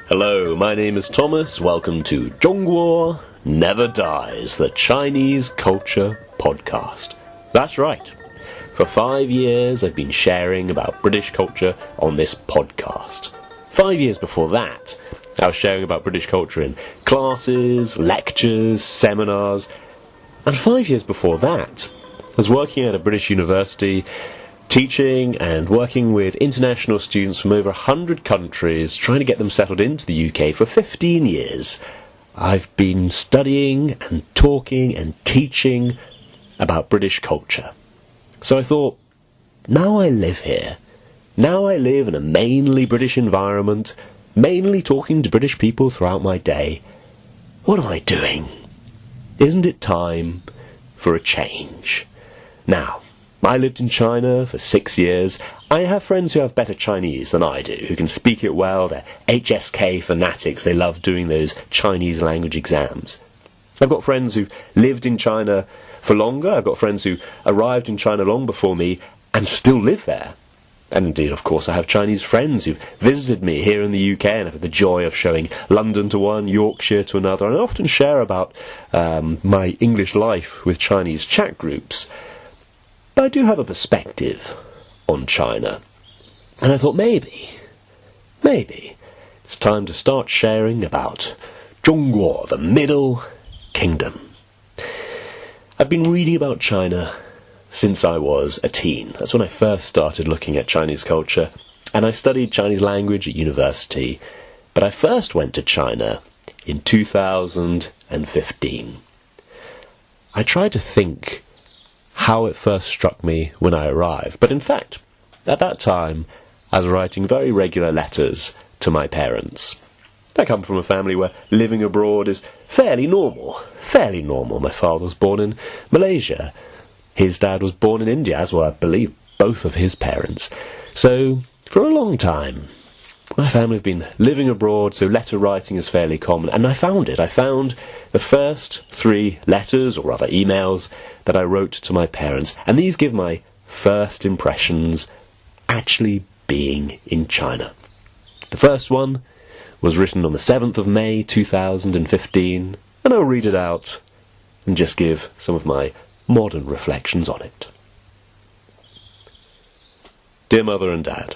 Hello, my name is Thomas. Welcome to 中国 Never Dies, the Chinese Culture Podcast. That's right. For 5 years, I've been sharing about British culture on this podcast. 5 years before that, I was sharing about British culture in classes, lectures, seminars. And 5 years before that, I was working at a British university, teaching and working with international students from over 100 countries, trying to get them settled into the UK for 15 years. I've been studying and talking and teaching about British culture. So I thought, now I live here. Now I live in a mainly British environment, mainly talking to British people throughout my day. What am I doing? Isn't it time for a change? Now, I lived in China for 6 years. I have friends who have better Chinese than I do, who can speak it well. They're HSK fanatics. They love doing those Chinese language exams. I've got friends who've lived in China for longer. I've got friends who arrived in China long before me and still live there. And indeed, of course, I have Chinese friends who've visited me here in the UK, and I've had the joy of showing London to one, Yorkshire to another. And I often share about my English life with Chinese chat groups. But I do have a perspective on China. And I thought maybe, it's time to start sharing about 中国, the Middle Kingdom. I've been reading about China since I was a teen. That's when I first started looking at Chinese culture, and I studied Chinese language at university. But I first went to China in 2015. I tried to think how it first struck me when I arrived, but in fact, at that time, I was writing very regular letters to my parents. I come from a family where living abroad is fairly normal. My father was born in Malaysia. His dad was born in India, as were, I believe, both of his parents. So, for a long time, my family have been living abroad, so letter writing is fairly common. And I found the first 3 letters, or rather emails, that I wrote to my parents. And these give my first impressions actually being in China. The first one was written on the 7th of May 2015, and I'll read it out and just give some of my modern reflections on it. Dear Mother and Dad,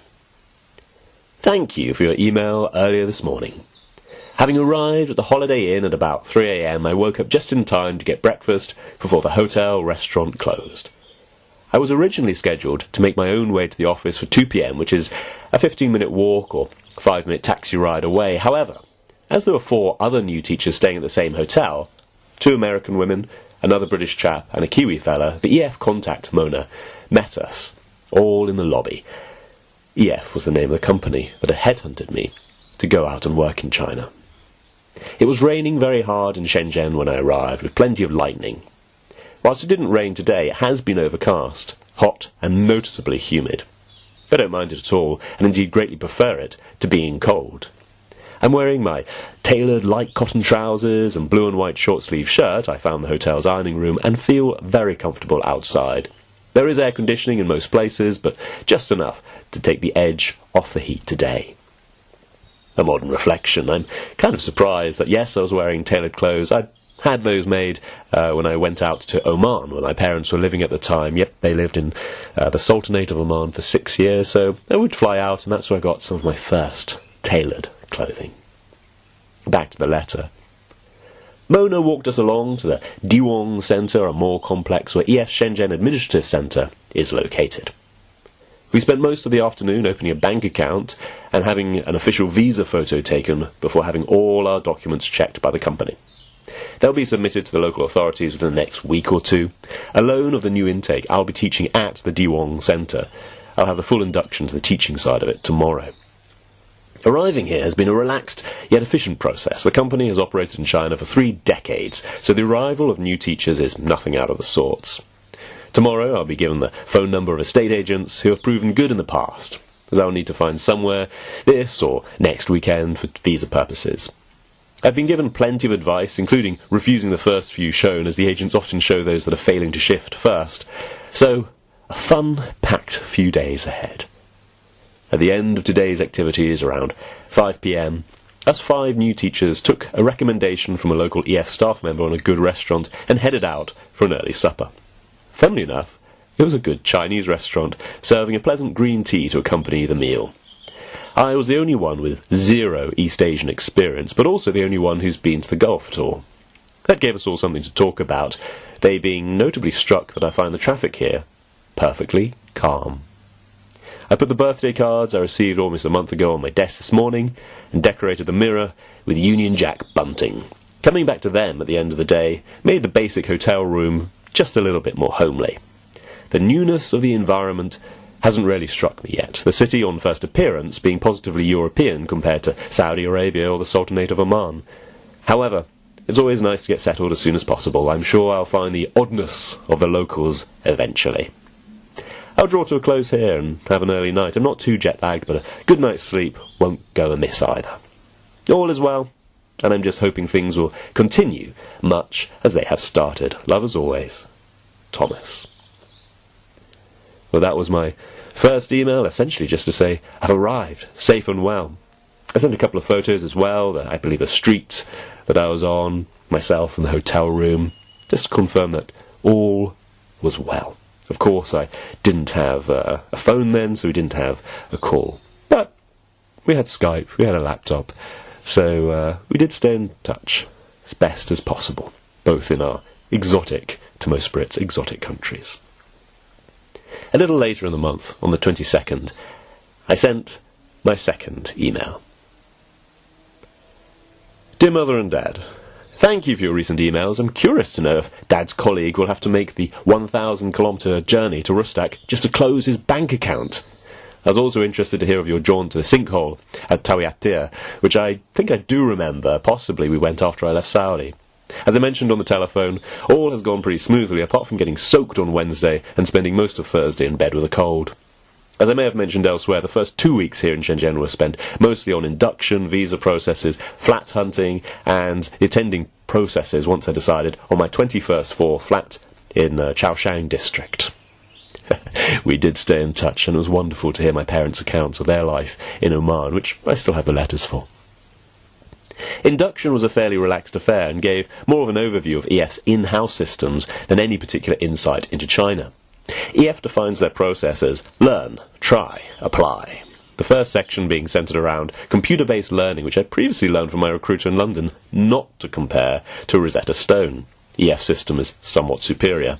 thank you for your email earlier this morning. Having arrived at the Holiday Inn at about 3 a.m, I woke up just in time to get breakfast before the hotel restaurant closed. I was originally scheduled to make my own way to the office for 2 p.m, which is a 15-minute walk or 5-minute taxi ride away. However, as there were 4 other new teachers staying at the same hotel, 2 American women, another British chap, and a Kiwi fella, the EF contact, Mona, met us, all in the lobby. EF was the name of the company that had headhunted me to go out and work in China. It was raining very hard in Shenzhen when I arrived, with plenty of lightning. Whilst it didn't rain today, it has been overcast, hot, and noticeably humid. I don't mind it at all, and indeed greatly prefer it to being cold. I'm wearing my tailored light cotton trousers and blue and white short-sleeve shirt I found in the hotel's ironing room, and feel very comfortable outside. There is air conditioning in most places, but just enough to take the edge off the heat today. A modern reflection. I'm kind of surprised that, yes, I was wearing tailored clothes. I had those made when I went out to Oman, where my parents were living at the time. Yep, they lived in the Sultanate of Oman for 6 years, so I would fly out, and that's where I got some of my first tailored clothing. Back to the letter. Mona walked us along to the Diwong Center, a mall complex where EF Shenzhen Administrative Center is located. We spent most of the afternoon opening a bank account and having an official visa photo taken before having all our documents checked by the company. They'll be submitted to the local authorities within the next week or 2. Alone of the new intake, I'll be teaching at the Diwong Center. I'll have the full induction to the teaching side of it tomorrow. Arriving here has been a relaxed yet efficient process. The company has operated in China for 3 decades, so the arrival of new teachers is nothing out of the sorts. Tomorrow I'll be given the phone number of estate agents who have proven good in the past, as I'll need to find somewhere this or next weekend for visa purposes. I've been given plenty of advice, including refusing the first few shown, as the agents often show those that are failing to shift first. So, a fun-packed few days ahead. At the end of today's activities, around 5 p.m, Us 5 new teachers took a recommendation from a local EF staff member on a good restaurant and headed out for an early supper. Funnily enough, it was a good Chinese restaurant, serving a pleasant green tea to accompany the meal. I was the only one with 0 East Asian experience, but also the only one who's been to the Gulf at all. That gave us all something to talk about, they being notably struck that I find the traffic here perfectly calm. I put the birthday cards I received almost a month ago on my desk this morning and decorated the mirror with Union Jack bunting. Coming back to them at the end of the day made the basic hotel room just a little bit more homely. The newness of the environment hasn't really struck me yet, the city on first appearance being positively European compared to Saudi Arabia or the Sultanate of Oman. However, it's always nice to get settled as soon as possible. I'm sure I'll find the oddness of the locals eventually. I'll draw to a close here and have an early night. I'm not too jet-lagged, but a good night's sleep won't go amiss either. All is well, and I'm just hoping things will continue much as they have started. Love as always, Thomas. Well, that was my first email, essentially just to say I've arrived, safe and well. I sent a couple of photos as well, I believe a street that I was on, myself and the hotel room, just to confirm that all was well. Of course, I didn't have a phone then, so we didn't have a call. But we had Skype, we had a laptop, so we did stay in touch as best as possible, both in our exotic, to most Brits, exotic countries. A little later in the month, on the 22nd, I sent my second email. Dear Mother and Dad, thank you for your recent emails. I'm curious to know if Dad's colleague will have to make the 1,000-kilometre journey to Rustak just to close his bank account. I was also interested to hear of your jaunt to the sinkhole at Tawiatir, which I think I do remember. Possibly we went after I left Saudi. As I mentioned on the telephone, all has gone pretty smoothly, apart from getting soaked on Wednesday and spending most of Thursday in bed with a cold. As I may have mentioned elsewhere, the first 2 weeks here in Shenzhen were spent mostly on induction, visa processes, flat hunting, and attending processes once I decided on my 21st floor flat in Chaoshang district. We did stay in touch, and it was wonderful to hear my parents' accounts of their life in Oman, which I still have the letters for. Induction was a fairly relaxed affair and gave more of an overview of EF's in-house systems than any particular insight into China. EF defines their process as learn, try, apply. The first section being centred around computer-based learning, which I previously learned from my recruiter in London not to compare to Rosetta Stone. EF's system is somewhat superior.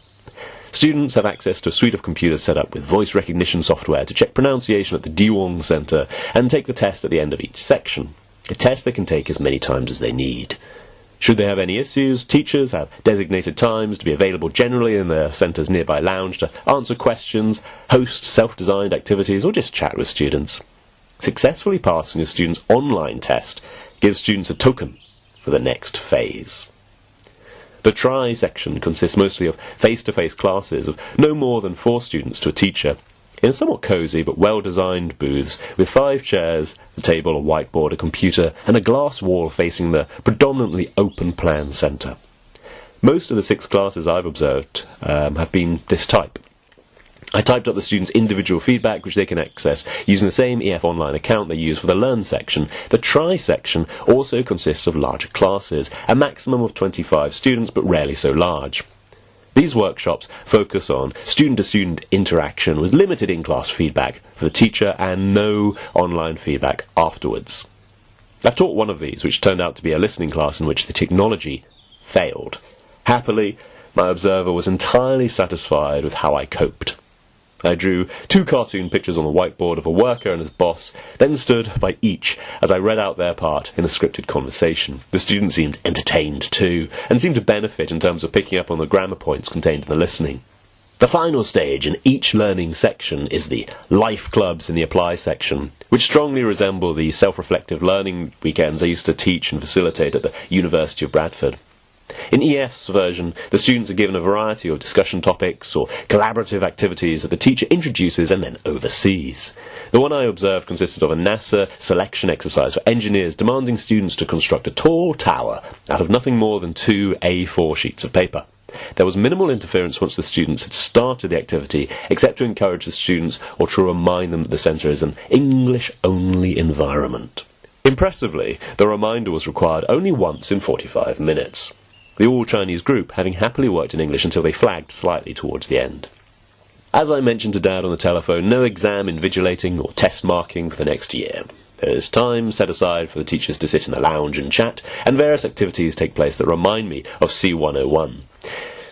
Students have access to a suite of computers set up with voice recognition software to check pronunciation at the Diwong Centre and take the test at the end of each section. A test they can take as many times as they need. Should they have any issues, teachers have designated times to be available generally in their centre's nearby lounge to answer questions, host self-designed activities, or just chat with students. Successfully passing a student's online test gives students a token for the next phase. The try section consists mostly of face-to-face classes of no more than 4 students to a teacher, in somewhat cosy but well-designed booths with 5 chairs, a table, a whiteboard, a computer, and a glass wall facing the predominantly open-plan centre. Most of the 6 classes I've observed have been this type. I typed up the students' individual feedback, which they can access using the same EF Online account they use for the Learn section. The Try section also consists of larger classes, a maximum of 25 students, but rarely so large. These workshops focus on student-to-student interaction with limited in-class feedback for the teacher and no online feedback afterwards. I've taught one of these, which turned out to be a listening class in which the technology failed. Happily, my observer was entirely satisfied with how I coped. I drew 2 cartoon pictures on the whiteboard of a worker and his boss, then stood by each as I read out their part in a scripted conversation. The students seemed entertained too, and seemed to benefit in terms of picking up on the grammar points contained in the listening. The final stage in each learning section is the life clubs in the apply section, which strongly resemble the self-reflective learning weekends I used to teach and facilitate at the University of Bradford. In EF's version, the students are given a variety of discussion topics or collaborative activities that the teacher introduces and then oversees. The one I observed consisted of a NASA selection exercise for engineers demanding students to construct a tall tower out of nothing more than 2 A4 sheets of paper. There was minimal interference once the students had started the activity, except to encourage the students or to remind them that the centre is an English-only environment. Impressively, the reminder was required only once in 45 minutes, the all-Chinese group having happily worked in English until they flagged slightly towards the end. As I mentioned to Dad on the telephone, no exam invigilating or test marking for the next year. There is time set aside for the teachers to sit in the lounge and chat, and various activities take place that remind me of C101,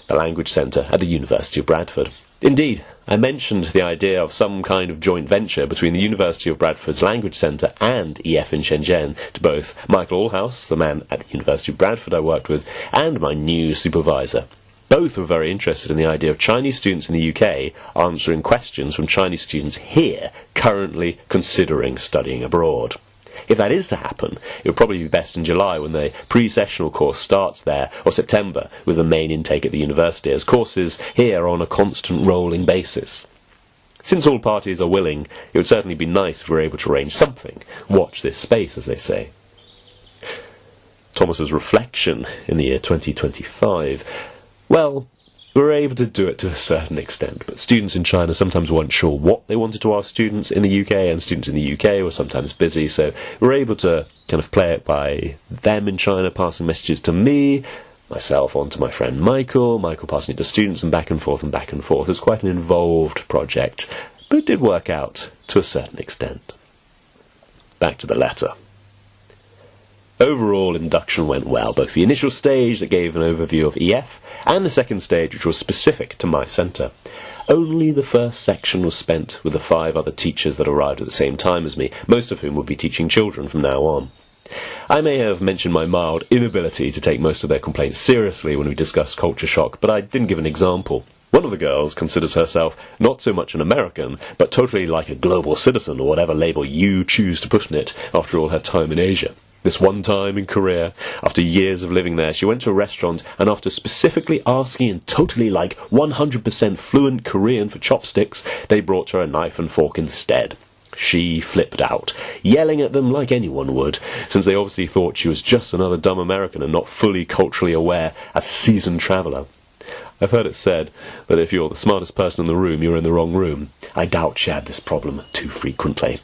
the language centre at the University of Bradford. Indeed, I mentioned the idea of some kind of joint venture between the University of Bradford's Language Centre and EF in Shenzhen to both Michael Allhouse, the man at the University of Bradford I worked with, and my new supervisor. Both were very interested in the idea of Chinese students in the UK answering questions from Chinese students here currently considering studying abroad. If that is to happen, it would probably be best in July when the pre-sessional course starts there, or September with the main intake at the university, as courses here are on a constant rolling basis. Since all parties are willing, it would certainly be nice if we were able to arrange something. Watch this space, as they say. Thomas's reflection in the year 2025. Well, we were able to do it to a certain extent, but students in China sometimes weren't sure what they wanted to ask students in the UK, and students in the UK were sometimes busy, so we were able to kind of play it by them in China passing messages to me, myself on to my friend Michael passing it to students, and back and forth and back and forth. It was quite an involved project, but it did work out to a certain extent. Back to the letter. Overall, induction went well, both the initial stage that gave an overview of EF and the second stage which was specific to my centre. Only the first section was spent with the 5 other teachers that arrived at the same time as me, most of whom would be teaching children from now on. I may have mentioned my mild inability to take most of their complaints seriously when we discussed culture shock, but I didn't give an example. One of the girls considers herself not so much an American, but totally like a global citizen, or whatever label you choose to put on it, after all her time in Asia. This one time in Korea, after years of living there, she went to a restaurant, and after specifically asking in totally 100% fluent Korean for chopsticks, they brought her a knife and fork instead. She flipped out, yelling at them like anyone would, since they obviously thought she was just another dumb American and not fully culturally aware as a seasoned traveller. I've heard it said that if you're the smartest person in the room, you're in the wrong room. I doubt she had this problem too frequently.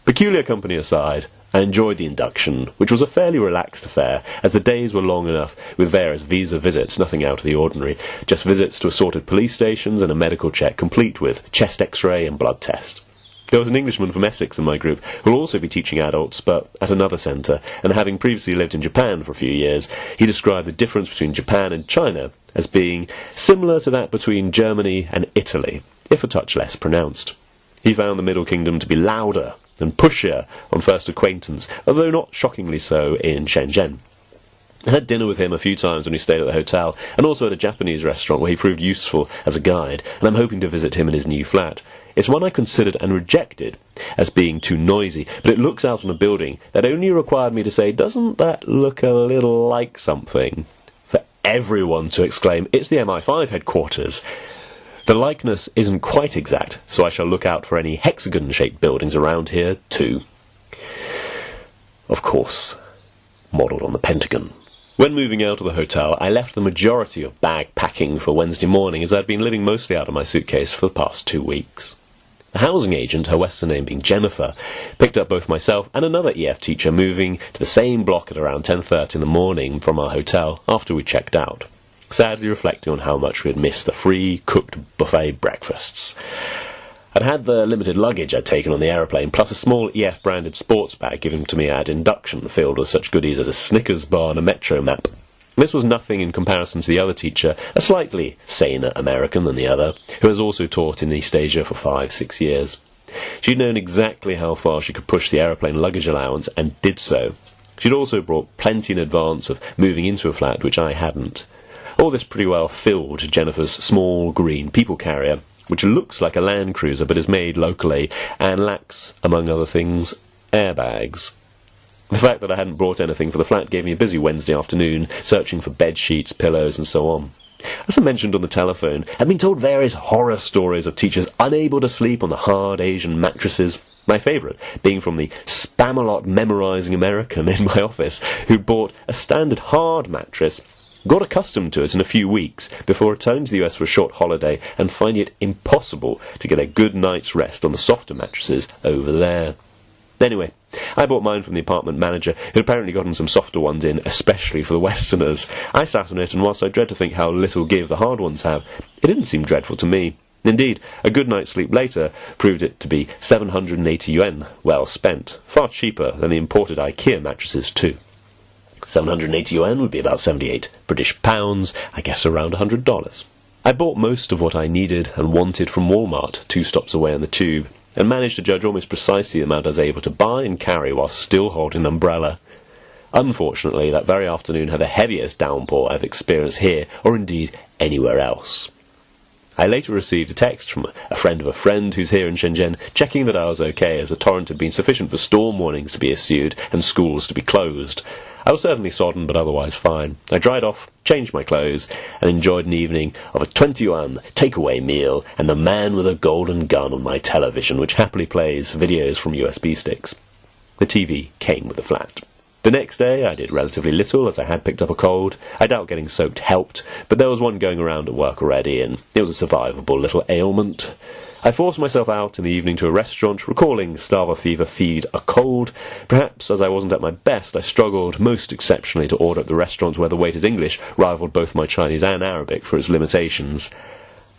Peculiar company aside, I enjoyed the induction, which was a fairly relaxed affair, as the days were long enough, with various visa visits, nothing out of the ordinary, just visits to assorted police stations and a medical check, complete with chest x-ray and blood test. There was an Englishman from Essex in my group, who will also be teaching adults, but at another centre, and having previously lived in Japan for a few years, he described the difference between Japan and China as being similar to that between Germany and Italy, if a touch less pronounced. He found the Middle Kingdom to be louder and pushier on first acquaintance, although not shockingly so in Shenzhen. I had dinner with him a few times when he stayed at the hotel, and also at a Japanese restaurant where he proved useful as a guide, and I'm hoping to visit him in his new flat. It's one I considered and rejected as being too noisy, but it looks out on a building that only required me to say, "Doesn't that look a little like something?" for everyone to exclaim, "It's the MI5 headquarters." The likeness isn't quite exact, so I shall look out for any hexagon-shaped buildings around here, too. Of course, modelled on the Pentagon. When moving out of the hotel, I left the majority of bag packing for Wednesday morning, as I'd been living mostly out of my suitcase for the past 2 weeks. The housing agent, her Western name being Jennifer, picked up both myself and another EF teacher moving to the same block at around 10:30 in the morning from our hotel after we checked out, sadly reflecting on how much we had missed the free, cooked buffet breakfasts. I'd had the limited luggage I'd taken on the aeroplane, plus a small EF-branded sports bag given to me at induction, filled with such goodies as a Snickers bar and a Metro map. This was nothing in comparison to the other teacher, a slightly saner American than the other, who has also taught in East Asia for 5-6 years. She'd known exactly how far she could push the aeroplane luggage allowance, and did so. She'd also brought plenty in advance of moving into a flat, which I hadn't. All this pretty well filled Jennifer's small green people carrier, which looks like a Land Cruiser but is made locally and lacks, among other things, airbags. The fact that I hadn't brought anything for the flat gave me a busy Wednesday afternoon, searching for bed sheets, pillows, and so on. As I mentioned on the telephone, I'd been told various horror stories of teachers unable to sleep on the hard Asian mattresses, my favourite being from the Spamalot memorising American in my office, who bought a standard hard mattress, got accustomed to it in a few weeks before returning to the US for a short holiday and finding it impossible to get a good night's rest on the softer mattresses over there. Anyway, I bought mine from the apartment manager, who'd apparently gotten some softer ones in, especially for the Westerners. I sat on it, and whilst I dread to think how little give the hard ones have, it didn't seem dreadful to me. Indeed, a good night's sleep later proved it to be 780 yuan, well spent, far cheaper than the imported IKEA mattresses too. 780 yuan would be about 78 British pounds, I guess around $100. I bought most of what I needed and wanted from Walmart, 2 stops away on the tube, and managed to judge almost precisely the amount I was able to buy and carry while still holding an umbrella. Unfortunately, that very afternoon had the heaviest downpour I've experienced here, or indeed anywhere else. I later received a text from a friend of a friend who's here in Shenzhen, checking that I was okay, as the torrent had been sufficient for storm warnings to be issued and schools to be closed. I was certainly sodden, but otherwise fine. I dried off, changed my clothes, and enjoyed an evening of a 20 yuan takeaway meal and the man with a golden gun on my television, which happily plays videos from USB sticks. The TV came with the flat. The next day I did relatively little, as I had picked up a cold. I doubt getting soaked helped, but there was one going around at work already, and it was a survivable little ailment. I forced myself out in the evening to a restaurant, recalling starver fever feed a cold. Perhaps as I wasn't at my best, I struggled most exceptionally to order at the restaurant where the waiter's English rivaled both my Chinese and Arabic for its limitations.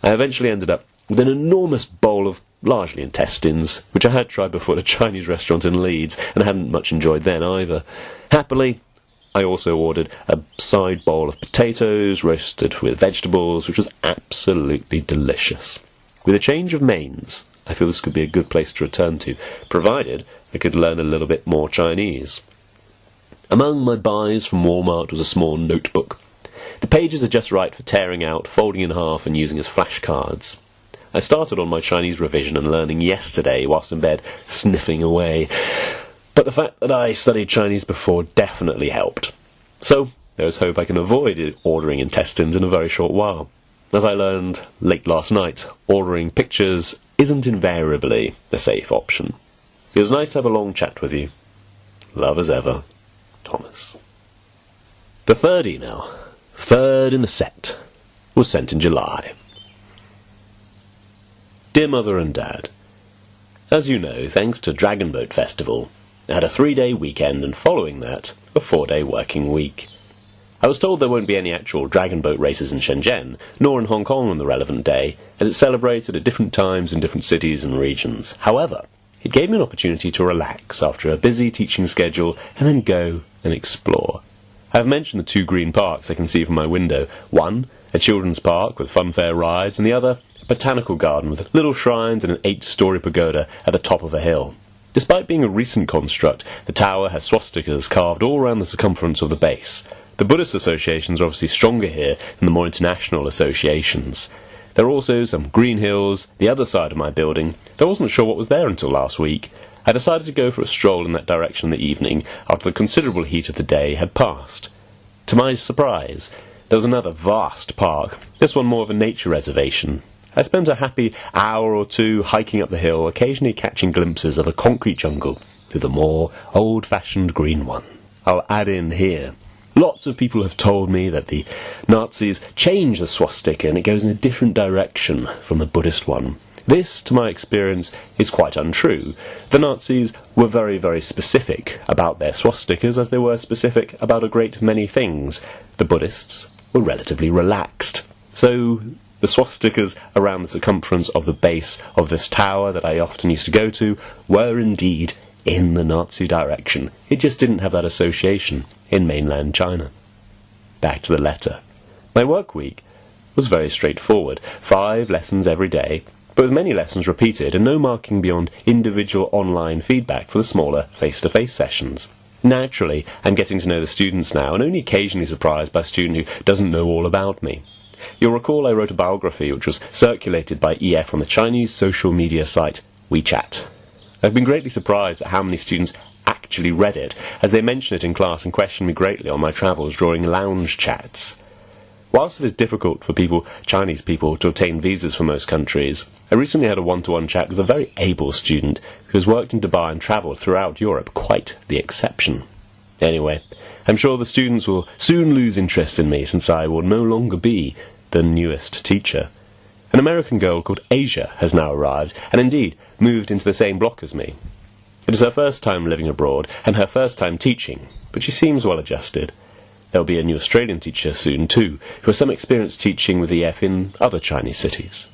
I eventually ended up with an enormous bowl of largely intestines, which I had tried before at a Chinese restaurant in Leeds, and hadn't much enjoyed then either. Happily, I also ordered a side bowl of potatoes, roasted with vegetables, which was absolutely delicious. With a change of mains, I feel this could be a good place to return to, provided I could learn a little bit more Chinese. Among my buys from Walmart was a small notebook. The pages are just right for tearing out, folding in half, and using as flashcards. I started on my Chinese revision and learning yesterday whilst in bed, sniffing away. But the fact that I studied Chinese before definitely helped. So, there's hope I can avoid ordering intestines in a very short while. As I learned late last night, ordering pictures isn't invariably a safe option. It was nice to have a long chat with you. Love as ever, Thomas. The third email, third in the set, was sent in July. Dear Mother and Dad, as you know, thanks to Dragon Boat Festival, I had a 3-day weekend, and following that, a 4-day working week. I was told there won't be any actual dragon boat races in Shenzhen, nor in Hong Kong on the relevant day, as it's celebrated at different times in different cities and regions. However, it gave me an opportunity to relax after a busy teaching schedule and then go and explore. I have mentioned the 2 green parks I can see from my window. One, a children's park with funfair rides, and the other, a botanical garden with little shrines and an 8-story pagoda at the top of a hill. Despite being a recent construct, the tower has swastikas carved all around the circumference of the base. The Buddhist associations are obviously stronger here than the more international associations. There are also some green hills, the other side of my building, though I wasn't sure what was there until last week. I decided to go for a stroll in that direction in the evening after the considerable heat of the day had passed. To my surprise, there was another vast park, this one more of a nature reservation. I spent a happy hour or 2 hiking up the hill, occasionally catching glimpses of a concrete jungle through the more old-fashioned green one. I'll add in here, lots of people have told me that the Nazis changed the swastika and it goes in a different direction from the Buddhist one. This, to my experience, is quite untrue. The Nazis were very, very specific about their swastikas, as they were specific about a great many things. The Buddhists were relatively relaxed. So the swastikas around the circumference of the base of this tower that I often used to go to were indeed in the Nazi direction. It just didn't have that association in mainland China. Back to the letter. My work week was very straightforward. 5 lessons every day, but with many lessons repeated and no marking beyond individual online feedback for the smaller face-to-face sessions. Naturally, I'm getting to know the students now and only occasionally surprised by a student who doesn't know all about me. You'll recall I wrote a biography which was circulated by EF on the Chinese social media site WeChat. I've been greatly surprised at how many students actually read it, as they mention it in class and question me greatly on my travels during lounge chats. Whilst it is difficult for Chinese people, to obtain visas for most countries, I recently had a one-to-one chat with a very able student who has worked in Dubai and travelled throughout Europe, quite the exception. Anyway, I'm sure the students will soon lose interest in me, since I will no longer be the newest teacher. An American girl called Asia has now arrived, and indeed moved into the same block as me. It is her first time living abroad, and her first time teaching, but she seems well adjusted. There will be a new Australian teacher soon too, who has some experience teaching with EF in other Chinese cities.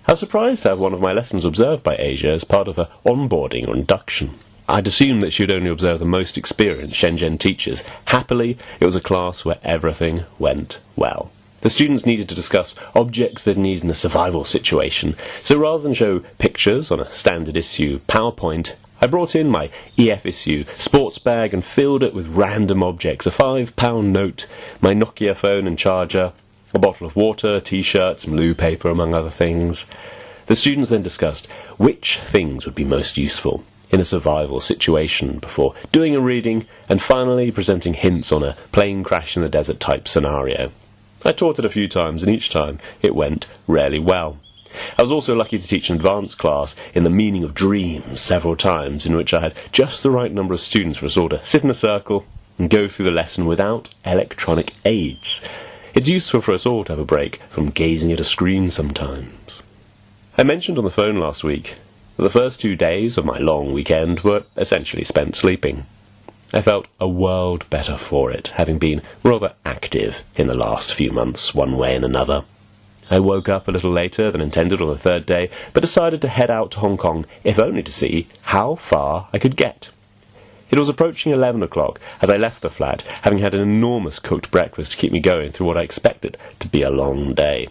I was surprised to have one of my lessons observed by Asia as part of her onboarding or induction. I'd assumed that she would only observe the most experienced Shenzhen teachers. Happily, it was a class where everything went well. The students needed to discuss objects they'd need in a survival situation, so rather than show pictures on a standard issue PowerPoint, I brought in my EF issue sports bag and filled it with random objects, a £5 note, my Nokia phone and charger, a bottle of water, T-shirts, some loo paper, among other things. The students then discussed which things would be most useful in a survival situation before doing a reading and finally presenting hints on a plane crash in the desert type scenario. I taught it a few times, and each time it went really well. I was also lucky to teach an advanced class in the meaning of dreams several times, in which I had just the right number of students for us all to sit in a circle and go through the lesson without electronic aids. It's useful for us all to have a break from gazing at a screen sometimes. I mentioned on the phone last week that the first 2 days of my long weekend were essentially spent sleeping. I felt a world better for it, having been rather active in the last few months, one way and another. I woke up a little later than intended on the third day, but decided to head out to Hong Kong, if only to see how far I could get. It was approaching 11 o'clock as I left the flat, having had an enormous cooked breakfast to keep me going through what I expected to be a long day.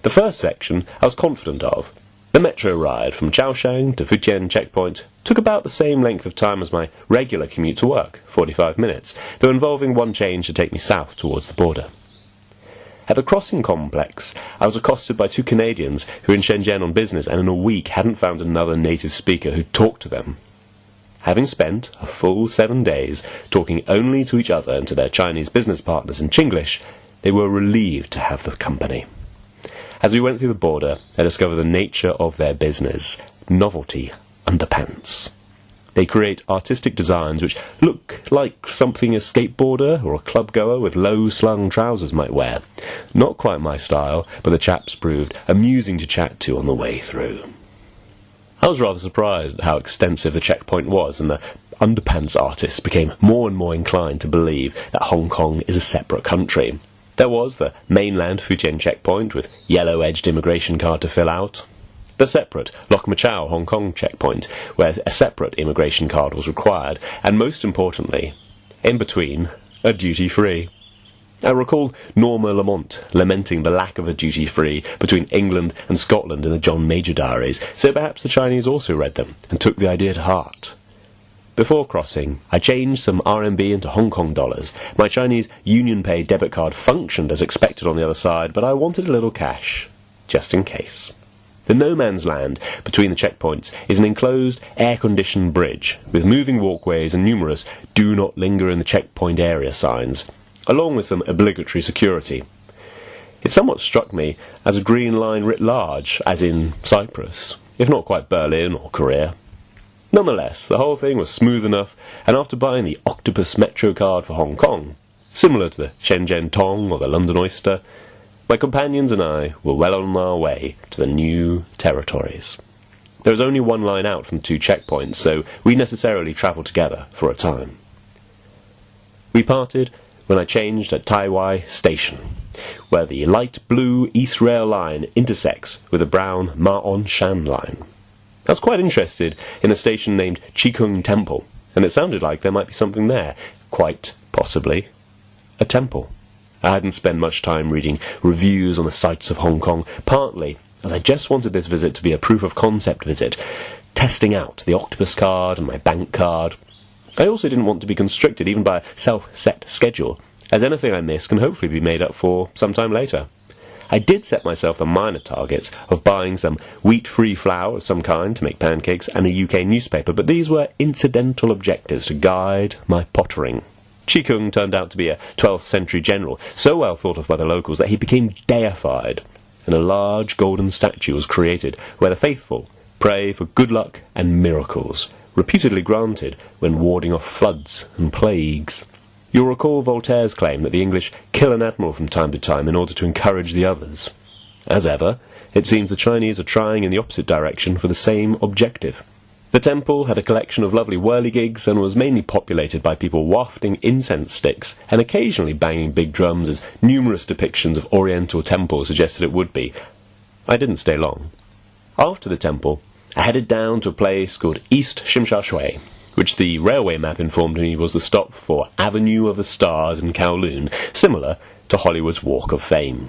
The first section I was confident of. The metro ride from Chaoshang to Futian checkpoint took about the same length of time as my regular commute to work, 45 minutes, though involving one change to take me south towards the border. At the crossing complex, I was accosted by 2 Canadians who were in Shenzhen on business and in a week hadn't found another native speaker who'd talk to them. Having spent a full 7 days talking only to each other and to their Chinese business partners in Chinglish, they were relieved to have the company. As we went through the border, I discovered the nature of their business: novelty underpants. They create artistic designs which look like something a skateboarder or a club-goer with low-slung trousers might wear. Not quite my style, but the chaps proved amusing to chat to on the way through. I was rather surprised at how extensive the checkpoint was, and the underpants artists became more and more inclined to believe that Hong Kong is a separate country. There was the mainland Futian checkpoint with yellow-edged immigration card to fill out. The separate Lok Ma Chau Hong Kong checkpoint, where a separate immigration card was required, and most importantly, in between, a duty-free. I recall Norma Lamont lamenting the lack of a duty-free between England and Scotland in the John Major diaries, so perhaps the Chinese also read them and took the idea to heart. Before crossing, I changed some RMB into Hong Kong dollars. My Chinese UnionPay debit card functioned as expected on the other side, but I wanted a little cash, just in case. The no-man's land between the checkpoints is an enclosed, air-conditioned bridge, with moving walkways and numerous "Do Not Linger in the Checkpoint Area" signs, along with some obligatory security. It somewhat struck me as a green line writ large, as in Cyprus, if not quite Berlin or Korea. Nonetheless, the whole thing was smooth enough, and after buying the Octopus Metro card for Hong Kong, similar to the Shenzhen Tong or the London Oyster, my companions and I were well on our way to the new territories. There was only one line out from the 2 checkpoints, so we necessarily travelled together for a time. We parted when I changed at Tai Wai Station, where the light blue East Rail line intersects with the brown Ma On Shan line. I was quite interested in a station named Chi Kung Temple, and it sounded like there might be something there, quite possibly a temple. I hadn't spent much time reading reviews on the sights of Hong Kong, partly as I just wanted this visit to be a proof-of-concept visit, testing out the Octopus card and my bank card. I also didn't want to be constricted even by a self-set schedule, as anything I miss can hopefully be made up for sometime later. I did set myself the minor targets of buying some wheat-free flour of some kind to make pancakes and a UK newspaper, but these were incidental objectives to guide my pottering. Chi Kung turned out to be a 12th century general, so well thought of by the locals that he became deified, and a large golden statue was created where the faithful pray for good luck and miracles, reputedly granted when warding off floods and plagues. You'll recall Voltaire's claim that the English kill an admiral from time to time in order to encourage the others. As ever, it seems the Chinese are trying in the opposite direction for the same objective. The temple had a collection of lovely whirligigs and was mainly populated by people wafting incense sticks and occasionally banging big drums, as numerous depictions of oriental temples suggested it would be. I didn't stay long. After the temple, I headed down to a place called East Shimsha, which the railway map informed me was the stop for Avenue of the Stars in Kowloon, similar to Hollywood's Walk of Fame.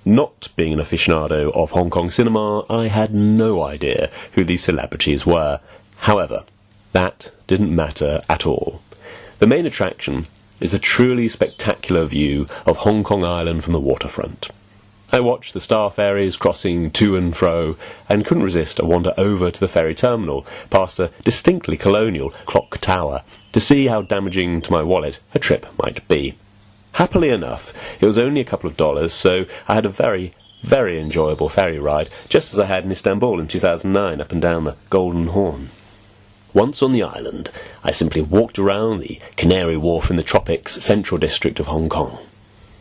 Not being an aficionado of Hong Kong cinema, I had no idea who these celebrities were. However, that didn't matter at all. The main attraction is a truly spectacular view of Hong Kong Island from the waterfront. I watched the star ferries crossing to and fro, and couldn't resist a wander over to the ferry terminal, past a distinctly colonial clock tower, to see how damaging to my wallet a trip might be. Happily enough, it was only a couple of dollars, so I had a very, very enjoyable ferry ride, just as I had in Istanbul in 2009 up and down the Golden Horn. Once on the island, I simply walked around the Canary Wharf in the tropics central district of Hong Kong.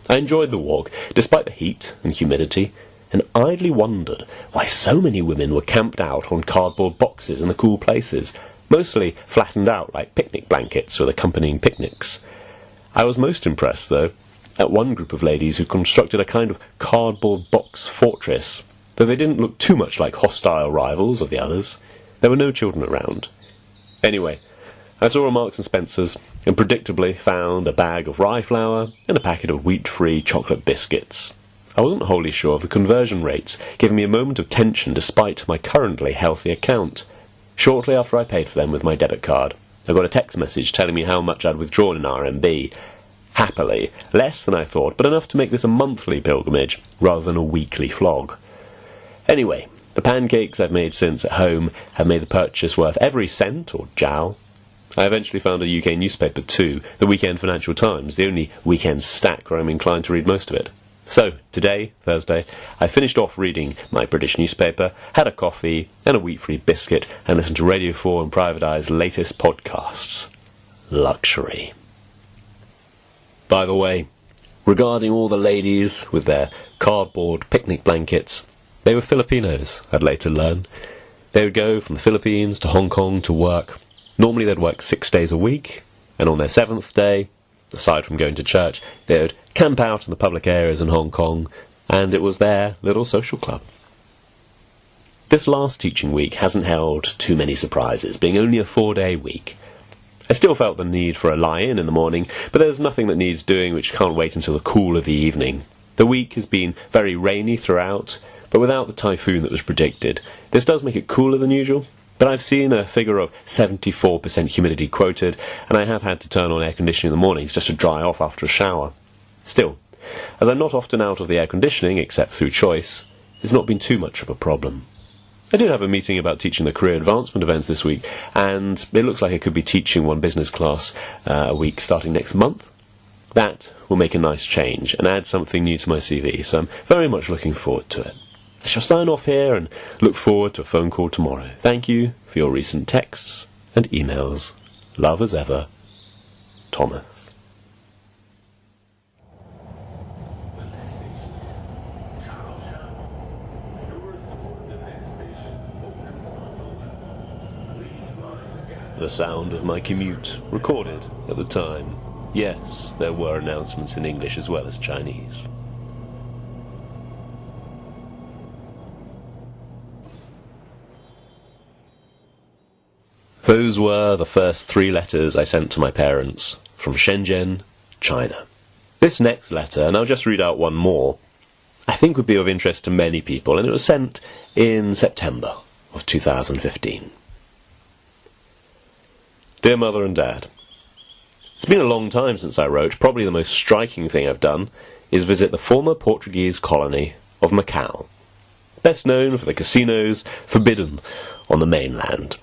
I enjoyed the walk, despite the heat and humidity, and idly wondered why so many women were camped out on cardboard boxes in the cool places, mostly flattened out like picnic blankets with accompanying picnics. I was most impressed, though, at one group of ladies who constructed a kind of cardboard box fortress, though they didn't look too much like hostile rivals of the others. There were no children around. Anyway, I saw a Marks & Spencer's and predictably found a bag of rye flour and a packet of wheat-free chocolate biscuits. I wasn't wholly sure of the conversion rates, giving me a moment of tension despite my currently healthy account. Shortly after I paid for them with my debit card, I got a text message telling me how much I'd withdrawn in RMB. Happily, less than I thought, but enough to make this a monthly pilgrimage rather than a weekly flog. Anyway, the pancakes I've made since at home have made the purchase worth every cent or jowl. I eventually found a UK newspaper too, the Weekend Financial Times, the only weekend stack where I'm inclined to read most of it. So, today, Thursday, I finished off reading my British newspaper, had a coffee and a wheat-free biscuit, and listened to Radio 4 and Private Eye's latest podcasts. Luxury. By the way, regarding all the ladies with their cardboard picnic blankets, they were Filipinos, I'd later learn. They would go from the Philippines to Hong Kong to work. Normally they'd work 6 days a week, and on their 7th day, aside from going to church, they would camp out in the public areas in Hong Kong, and it was their little social club. This last teaching week hasn't held too many surprises, being only a 4-day week. I still felt the need for a lie-in in the morning, but there's nothing that needs doing which can't wait until the cool of the evening. The week has been very rainy throughout, but without the typhoon that was predicted. This does make it cooler than usual, but I've seen a figure of 74% humidity quoted, and I have had to turn on air conditioning in the mornings just to dry off after a shower. Still, as I'm not often out of the air conditioning, except through choice, it's not been too much of a problem. I did have a meeting about teaching the career advancement events this week, and it looks like I could be teaching one business class a week starting next month. That will make a nice change and add something new to my CV, so I'm very much looking forward to it. I shall sign off here and look forward to a phone call tomorrow. Thank you for your recent texts and emails. Love as ever, Thomas. The sound of my commute, recorded at the time. Yes, there were announcements in English as well as Chinese. Those were the first 3 letters I sent to my parents from Shenzhen, China. This next letter, and I'll just read out one more, I think would be of interest to many people, and it was sent in September of 2015. Dear Mother and Dad, it's been a long time since I wrote. Probably the most striking thing I've done is visit the former Portuguese colony of Macau, best known for the casinos forbidden on the mainland.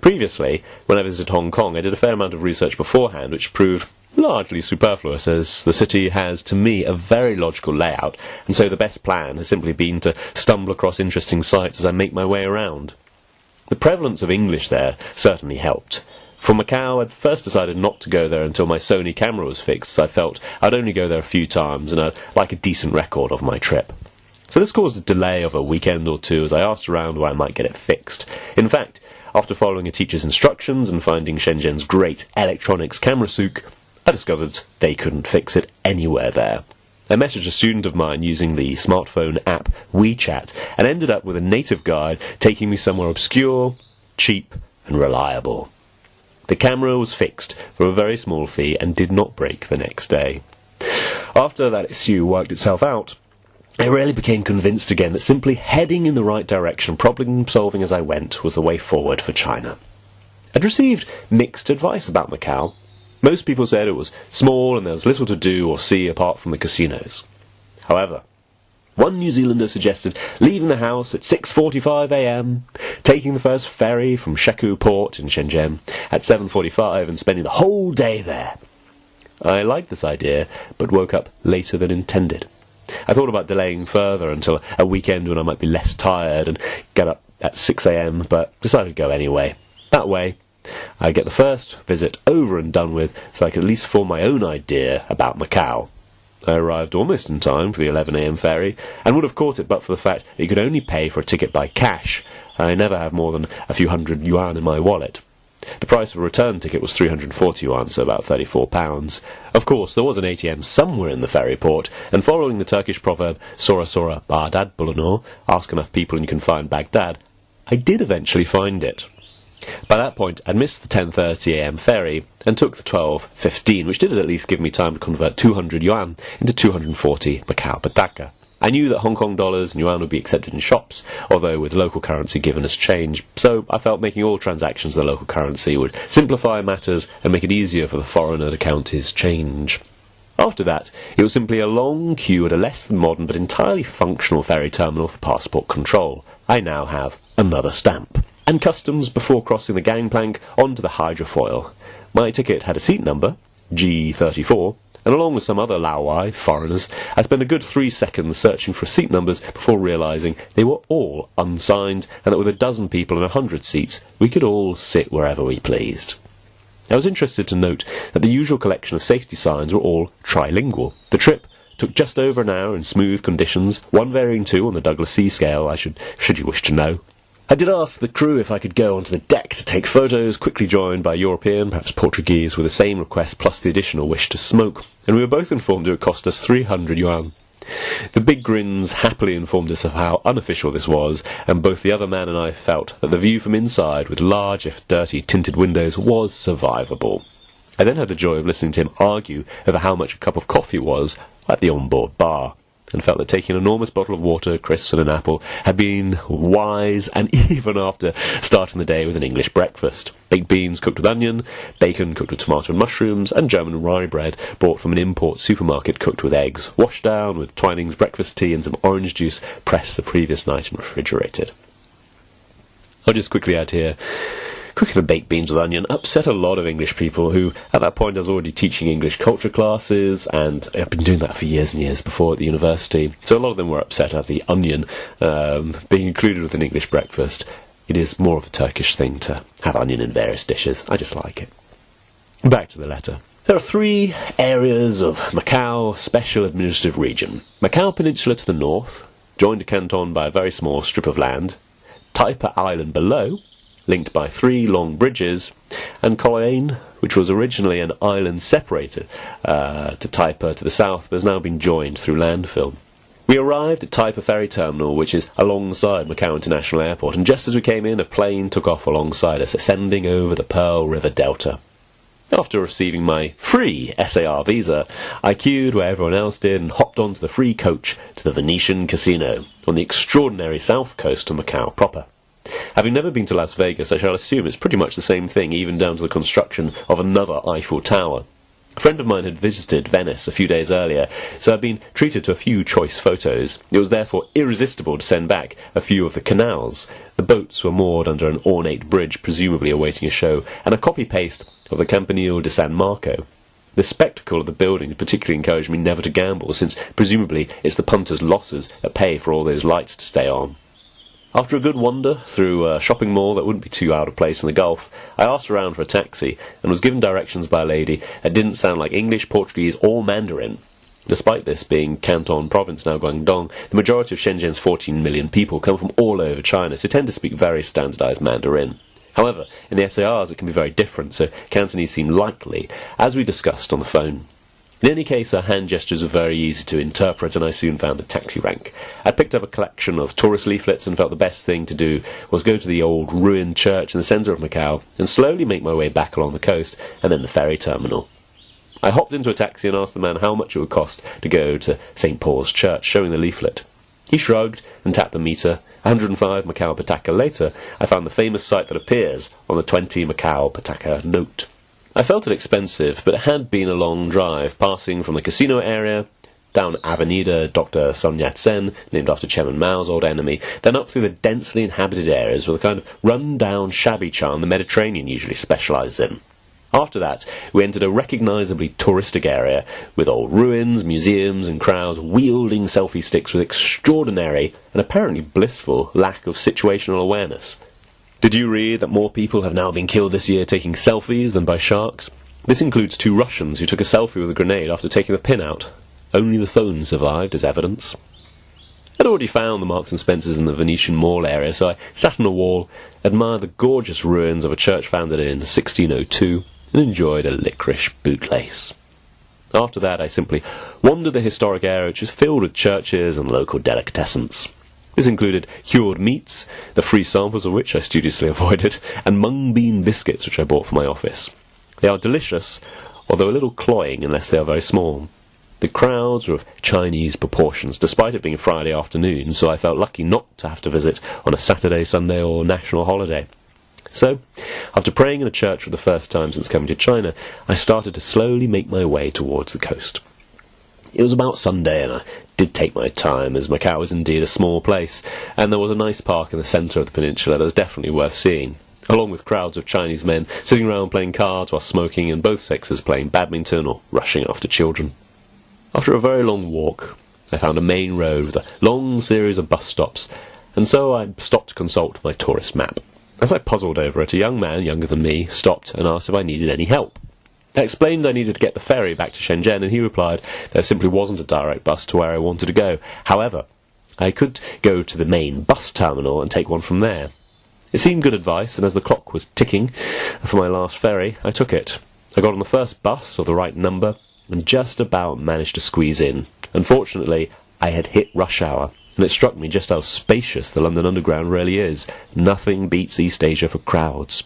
Previously, when I visited Hong Kong, I did a fair amount of research beforehand, which proved largely superfluous, as the city has, to me, a very logical layout, and so the best plan has simply been to stumble across interesting sites as I make my way around. The prevalence of English there certainly helped. For Macau, I'd first decided not to go there until my Sony camera was fixed, as I felt I'd only go there a few times, and I'd like a decent record of my trip. So this caused a delay of a weekend or two as I asked around where I might get it fixed. In fact, After following a teacher's instructions and finding Shenzhen's great electronics camera souk, I discovered they couldn't fix it anywhere there. I messaged a student of mine using the smartphone app WeChat and ended up with a native guide taking me somewhere obscure, cheap and reliable. The camera was fixed for a very small fee and did not break the next day. After that issue worked itself out, I really became convinced again that simply heading in the right direction, problem-solving as I went, was the way forward for China. I'd received mixed advice about Macau. Most people said it was small and there was little to do or see apart from the casinos. However, one New Zealander suggested leaving the house at 6:45 a.m, taking the first ferry from Shekou Port in Shenzhen at 7:45 and spending the whole day there. I liked this idea, but woke up later than intended. I thought about delaying further until a weekend when I might be less tired and get up at 6 a.m, but decided to go anyway. That way, I'd get the first visit over and done with, so I could at least form my own idea about Macau. I arrived almost in time for the 11 a.m. ferry, and would have caught it but for the fact that you could only pay for a ticket by cash. I never had more than a few hundred yuan in my wallet. The price of a return ticket was 340 yuan, so about £34. Of course, there was an ATM somewhere in the ferry port, and following the Turkish proverb, Sora Sora Baghdad bulunur, ask enough people and you can find Baghdad, I did eventually find it. By that point, I'd missed the 10:30 a.m. ferry, and took the 12:15, which did at least give me time to convert 200 yuan into 240 Macau Bataka. I knew that Hong Kong dollars and yuan would be accepted in shops, although with local currency given as change, so I felt making all transactions in the local currency would simplify matters and make it easier for the foreigner to count his change. After that, it was simply a long queue at a less than modern but entirely functional ferry terminal for passport control. I now have another stamp. And customs before crossing the gangplank onto the hydrofoil. My ticket had a seat number, G34, and along with some other Laowai foreigners, I spent a good 3 seconds searching for seat numbers before realising they were all unsigned, and that with a dozen people and 100 seats, we could all sit wherever we pleased. I was interested to note that the usual collection of safety signs were all trilingual. The trip took just over an hour in smooth conditions, one varying 2 on the Douglas C scale, should you wish to know. I did ask the crew if I could go onto the deck to take photos, quickly joined by European, perhaps Portuguese, with the same request plus the additional wish to smoke, and we were both informed it would cost us 300 yuan. The big grins happily informed us of how unofficial this was, and both the other man and I felt that the view from inside, with large if dirty tinted windows, was survivable. I then had the joy of listening to him argue over how much a cup of coffee was at the onboard bar, and felt that taking an enormous bottle of water, crisps and an apple had been wise, and even after starting the day with an English breakfast. Baked beans cooked with onion, bacon cooked with tomato and mushrooms, and German rye bread bought from an import supermarket cooked with eggs, washed down with Twining's breakfast tea and some orange juice pressed the previous night and refrigerated. I'll just quickly add here, cooking the baked beans with onion upset a lot of English people who, at that point, I was already teaching English culture classes, and I've been doing that for years and years before at the university. So a lot of them were upset at the onion being included with an English breakfast. It is more of a Turkish thing to have onion in various dishes. I just like it. Back to the letter. There are 3 areas of Macau Special Administrative Region. Macau Peninsula to the north, joined to Canton by a very small strip of land. Taipa Island below, linked by 3 long bridges, and Coloane, which was originally an island separated to Taipa to the south, but has now been joined through landfill. We arrived at Taipa Ferry Terminal, which is alongside Macau International Airport, and just as we came in, a plane took off alongside us, ascending over the Pearl River Delta. After receiving my free SAR visa, I queued where everyone else did and hopped onto the free coach to the Venetian Casino, on the extraordinary south coast of Macau proper. Having never been to Las Vegas, I shall assume it's pretty much the same thing, even down to the construction of another Eiffel Tower. A friend of mine had visited Venice a few days earlier, so I'd been treated to a few choice photos. It was therefore irresistible to send back a few of the canals. The boats were moored under an ornate bridge, presumably awaiting a show, and a copy-paste of the Campanile de San Marco. The spectacle of the buildings particularly encouraged me never to gamble, since presumably it's the punters' losses that pay for all those lights to stay on. After a good wander through a shopping mall that wouldn't be too out of place in the Gulf, I asked around for a taxi and was given directions by a lady that didn't sound like English, Portuguese or Mandarin. Despite this being Canton Province, now Guangdong, the majority of Shenzhen's 14 million people come from all over China, so tend to speak very standardized Mandarin. However, in the SARs it can be very different, so Cantonese seemed likely, as we discussed on the phone. In any case, her hand gestures were very easy to interpret, and I soon found a taxi rank. I picked up a collection of tourist leaflets and felt the best thing to do was go to the old ruined church in the centre of Macau and slowly make my way back along the coast and then the ferry terminal. I hopped into a taxi and asked the man how much it would cost to go to St. Paul's Church, showing the leaflet. He shrugged and tapped the meter. 105 Macau Pataka later, I found the famous site that appears on the 20 Macau Pataka note. I felt it expensive, but it had been a long drive, passing from the casino area, down Avenida Dr. Sun Yat-sen, named after Chairman Mao's old enemy, then up through the densely inhabited areas with a kind of run-down, shabby charm the Mediterranean usually specialises in. After that, we entered a recognisably touristic area, with old ruins, museums, and crowds wielding selfie sticks with extraordinary, and apparently blissful, lack of situational awareness. Did you read that more people have now been killed this year taking selfies than by sharks? This includes 2 Russians who took a selfie with a grenade after taking the pin out. Only the phone survived as evidence. I'd already found the Marks and Spencers in the Venetian Mall area, so I sat on a wall, admired the gorgeous ruins of a church founded in 1602, and enjoyed a licorice bootlace. After that, I simply wandered the historic area, which is filled with churches and local delicatessens. This included cured meats, the free samples of which I studiously avoided, and mung bean biscuits, which I bought for my office. They are delicious, although a little cloying unless they are very small. The crowds were of Chinese proportions, despite it being Friday afternoon, so I felt lucky not to have to visit on a Saturday, Sunday, or national holiday. So, after praying in a church for the first time since coming to China, I started to slowly make my way towards the coast. It was about Sunday, and I did take my time, as Macau is indeed a small place, and there was a nice park in the centre of the peninsula that was definitely worth seeing, along with crowds of Chinese men sitting around playing cards while smoking, and both sexes playing badminton or rushing after children. After a very long walk, I found a main road with a long series of bus stops, and so I stopped to consult my tourist map. As I puzzled over it, a young man, younger than me, stopped and asked if I needed any help. I explained I needed to get the ferry back to Shenzhen, and he replied there simply wasn't a direct bus to where I wanted to go. However, I could go to the main bus terminal and take one from there. It seemed good advice, and as the clock was ticking for my last ferry, I took it. I got on the first bus, of the right number, and just about managed to squeeze in. Unfortunately, I had hit rush hour, and it struck me just how spacious the London Underground really is. Nothing beats East Asia for crowds.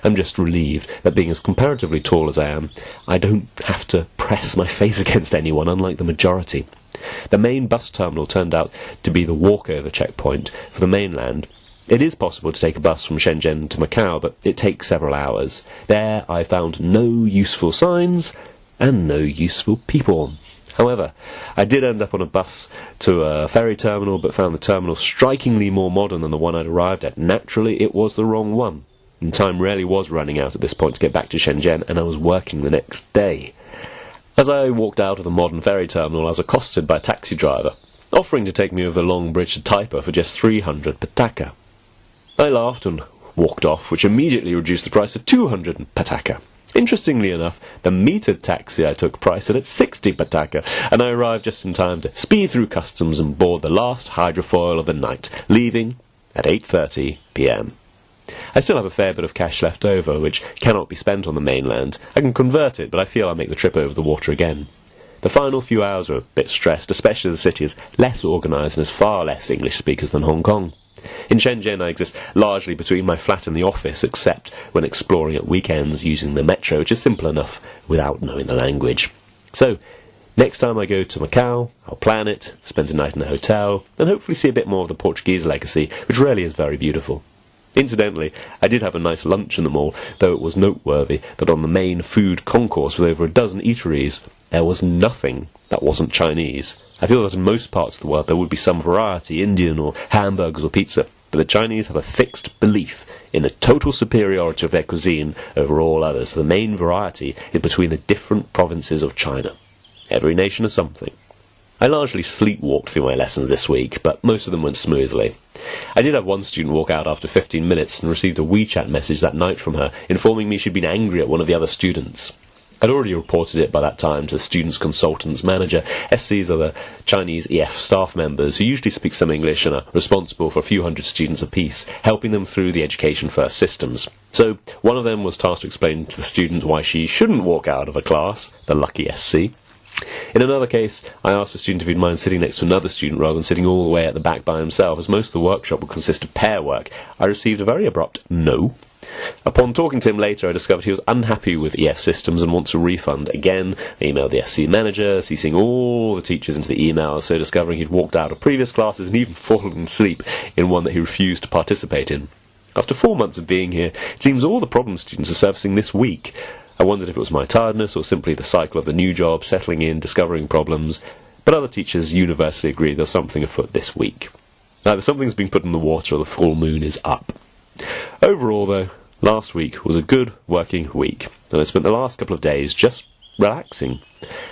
I'm just relieved that being as comparatively tall as I am, I don't have to press my face against anyone, unlike the majority. The main bus terminal turned out to be the walkover checkpoint for the mainland. It is possible to take a bus from Shenzhen to Macau, but it takes several hours. There I found no useful signs and no useful people. However, I did end up on a bus to a ferry terminal, but found the terminal strikingly more modern than the one I'd arrived at. Naturally, it was the wrong one, and time really was running out at this point to get back to Shenzhen, and I was working the next day. As I walked out of the modern ferry terminal, I was accosted by a taxi driver, offering to take me over the long bridge to Taipa for just 300 pataka. I laughed and walked off, which immediately reduced the price to 200 pataka. Interestingly enough, the metered taxi I took priced it at 60 pataka, and I arrived just in time to speed through customs and board the last hydrofoil of the night, leaving at 8:30 p.m. I still have a fair bit of cash left over, which cannot be spent on the mainland. I can convert it, but I feel I'll make the trip over the water again. The final few hours were a bit stressed, especially as the city is less organised and has far less English speakers than Hong Kong. In Shenzhen, I exist largely between my flat and the office, except when exploring at weekends using the metro, which is simple enough without knowing the language. So, next time I go to Macau, I'll plan it, spend a night in a hotel, and hopefully see a bit more of the Portuguese legacy, which really is very beautiful. Incidentally, I did have a nice lunch in the mall, though it was noteworthy that on the main food concourse with over a dozen eateries, there was nothing that wasn't Chinese. I feel that in most parts of the world there would be some variety, Indian or hamburgers or pizza, but the Chinese have a fixed belief in the total superiority of their cuisine over all others. The main variety is between the different provinces of China. Every nation has something. I largely sleepwalked through my lessons this week, but most of them went smoothly. I did have one student walk out after 15 minutes and received a WeChat message that night from her, informing me she'd been angry at one of the other students. I'd already reported it by that time to Students Consultants Manager. SCs are the Chinese EF staff members who usually speak some English and are responsible for a few hundred students apiece, helping them through the Education First systems. So one of them was tasked to explain to the student why she shouldn't walk out of a class, the lucky SC. In another case, I asked a student if he'd mind sitting next to another student rather than sitting all the way at the back by himself, as most of the workshop would consist of pair work. I received a very abrupt no. Upon talking to him later, I discovered he was unhappy with EF systems and wants a refund. Again, I emailed the SC manager, CCing all the teachers into the email, so discovering he'd walked out of previous classes and even fallen asleep in one that he refused to participate in. After 4 months of being here, it seems all the problems students are surfacing this week. I wondered if it was my tiredness or simply the cycle of the new job, settling in, discovering problems, but other teachers universally agreed there's something afoot this week. Either something's been put in the water or the full moon is up. Overall, though, last week was a good working week, and I spent the last couple of days just relaxing.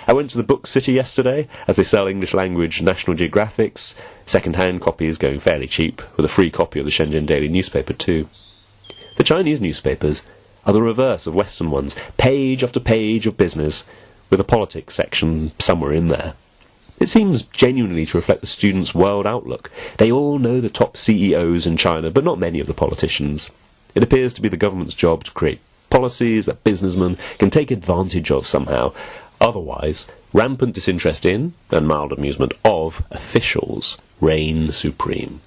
I went to the Book City yesterday, as they sell English language National Geographics, second-hand copies going fairly cheap, with a free copy of the Shenzhen Daily newspaper too. The Chinese newspapers are the reverse of Western ones, page after page of business, with a politics section somewhere in there. It seems genuinely to reflect the students' world outlook. They all know the top CEOs in China, but not many of the politicians. It appears to be the government's job to create policies that businessmen can take advantage of somehow. Otherwise, rampant disinterest in, and mild amusement of, officials reign supreme.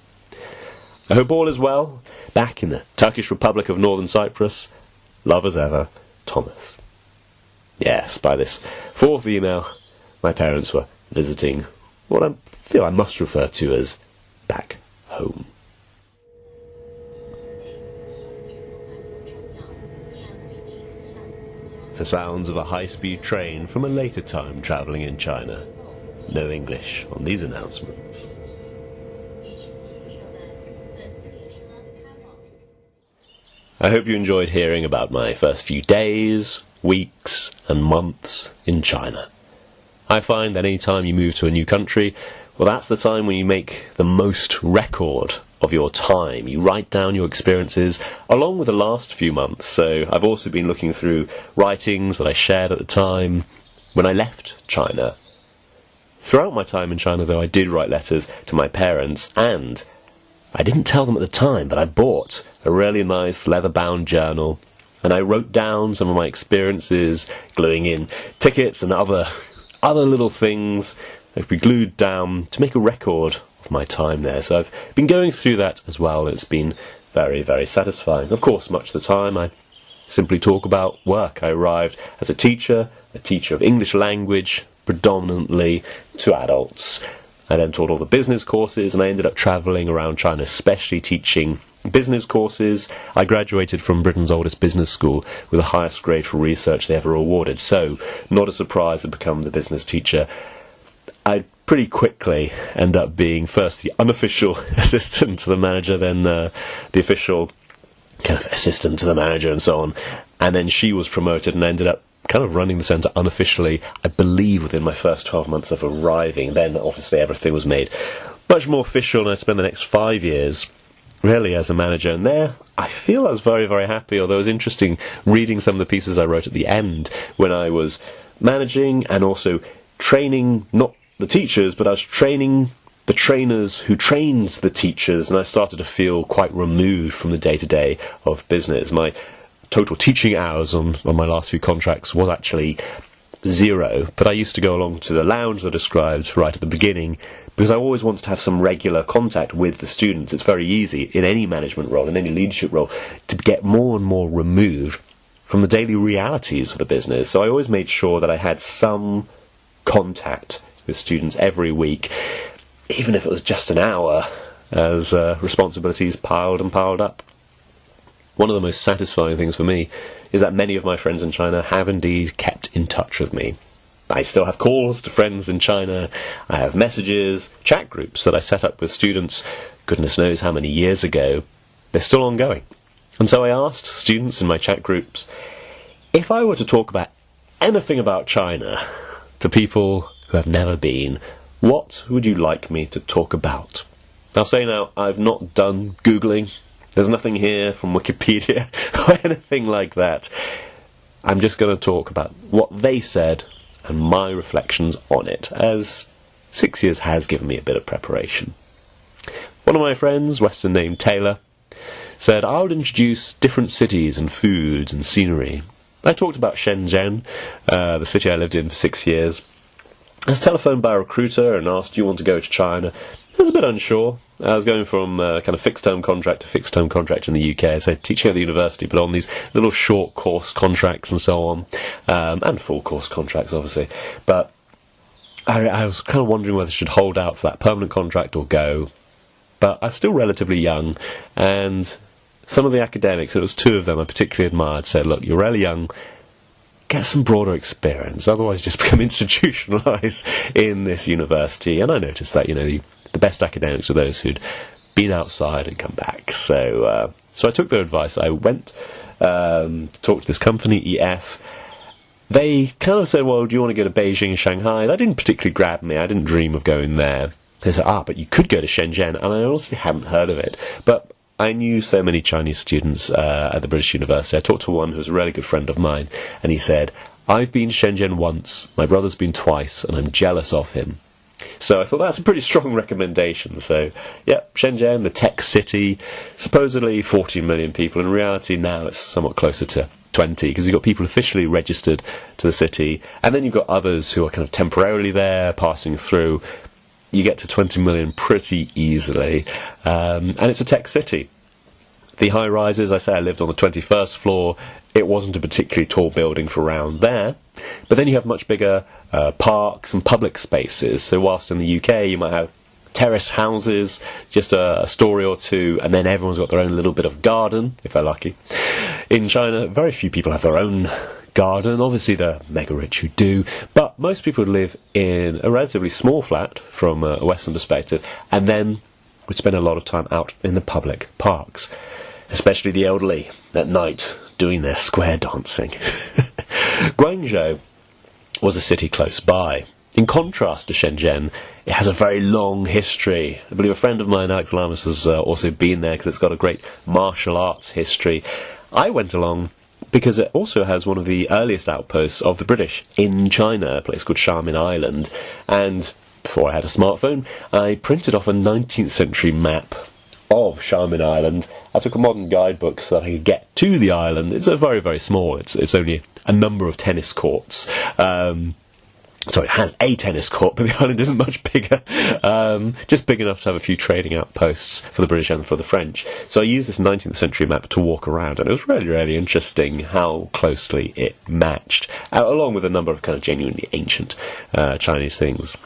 I hope all is well. Back in the Turkish Republic of Northern Cyprus, love as ever, Thomas. Yes, by this fourth email, my parents were visiting what I feel I must refer to as back home. The sounds of a high-speed train from a later time travelling in China. No English on these announcements. I hope you enjoyed hearing about my first few days, weeks and months in China. I find that any time you move to a new country, well, that's the time when you make the most record of your time. You write down your experiences along with the last few months. So I've also been looking through writings that I shared at the time when I left China. Throughout my time in China, though, I did write letters to my parents, and I didn't tell them at the time, but I bought a really nice leather-bound journal, and I wrote down some of my experiences, gluing in tickets and other little things that could be glued down to make a record of my time there. So I've been going through that as well. It's been very, very satisfying. Of course, much of the time I simply talk about work. I arrived as a teacher of English language, predominantly to adults. I then taught all the business courses, and I ended up travelling around China, especially teaching business courses. I graduated from Britain's oldest business school with the highest grade for research they ever awarded, so not a surprise to become the business teacher. I pretty quickly end up being first the unofficial assistant to the manager, then the official kind of assistant to the manager and so on, and then she was promoted and ended up kind of running the centre unofficially, I believe, within my first 12 months of arriving. Then obviously everything was made much more official, and I spent the next 5 years really as a manager, and there I feel I was very, very happy, although it was interesting reading some of the pieces I wrote at the end when I was managing and also training, not the teachers, but I was training the trainers who trained the teachers, and I started to feel quite removed from the day-to-day of business. My total teaching hours on my last few contracts was actually 0, but I used to go along to the lounge that I described right at the beginning, because I always wanted to have some regular contact with the students. It's very easy in any management role, in any leadership role, to get more and more removed from the daily realities of the business. So I always made sure that I had some contact with students every week, even if it was just an hour, as responsibilities piled and piled up. One of the most satisfying things for me is that many of my friends in China have indeed kept in touch with me. I still have calls to friends in China. I have messages, chat groups that I set up with students, goodness knows how many years ago. They're still ongoing. And so I asked students in my chat groups, if I were to talk about anything about China to people who have never been, what would you like me to talk about? I'll say now, I've not done Googling. There's nothing here from Wikipedia or anything like that. I'm just going to talk about what they said and my reflections on it, as 6 years has given me a bit of preparation. One of my friends, Western named Taylor, said I would introduce different cities and foods and scenery. I talked about Shenzhen, the city I lived in for 6 years. I was telephoned by a recruiter and asked, do you want to go to China? I was a bit unsure. I was going from kind of fixed-term contract to fixed-term contract in the UK, so teaching at the university, but on these little short course contracts and so on, and full course contracts, obviously. But I was kind of wondering whether I should hold out for that permanent contract or go. But I was still relatively young, and some of the academics, and it was two of them I particularly admired, said, look, you're really young, get some broader experience, otherwise just become institutionalised in this university. And I noticed that, the best academics are those who'd been outside and come back. So I took their advice. I went to talk to this company, EF. They kind of said, well, do you want to go to Beijing and Shanghai? That didn't particularly grab me. I didn't dream of going there. They said, but you could go to Shenzhen, and I honestly hadn't heard of it. But I knew so many Chinese students at the British University. I talked to one who was a really good friend of mine, and he said, I've been to Shenzhen once, my brother's been twice, and I'm jealous of him. So I thought that's a pretty strong recommendation. So, Shenzhen, the tech city, supposedly 14 million people. In reality, now it's somewhat closer to 20, because you've got people officially registered to the city, and then you've got others who are kind of temporarily there, passing through. You get to 20 million pretty easily, and it's a tech city. The high-rises, I say I lived on the 21st floor. It wasn't a particularly tall building for around there, but then you have much bigger parks and public spaces. So whilst in the UK you might have terrace houses, just a story or two, and then everyone's got their own little bit of garden, if they're lucky. In China, very few people have their own garden. Obviously they're mega rich who do, but most people would live in a relatively small flat from a Western perspective, and then would spend a lot of time out in the public parks, especially the elderly at night doing their square dancing. Guangzhou was a city close by. In contrast to Shenzhen, it has a very long history. I believe a friend of mine, Alex Lamas, has also been there because it's got a great martial arts history. I went along because it also has one of the earliest outposts of the British in China, a place called Xiamen Island. And before I had a smartphone, I printed off a 19th century map of Xiamen Island. I took a modern guidebook so that I could get to the island. It's very, very small. It's only a number of tennis courts. So it has a tennis court, but the island isn't much bigger. Just big enough to have a few trading outposts for the British and for the French. So I used this 19th century map to walk around, and it was really, really interesting how closely it matched, along with a number of kind of genuinely ancient Chinese things.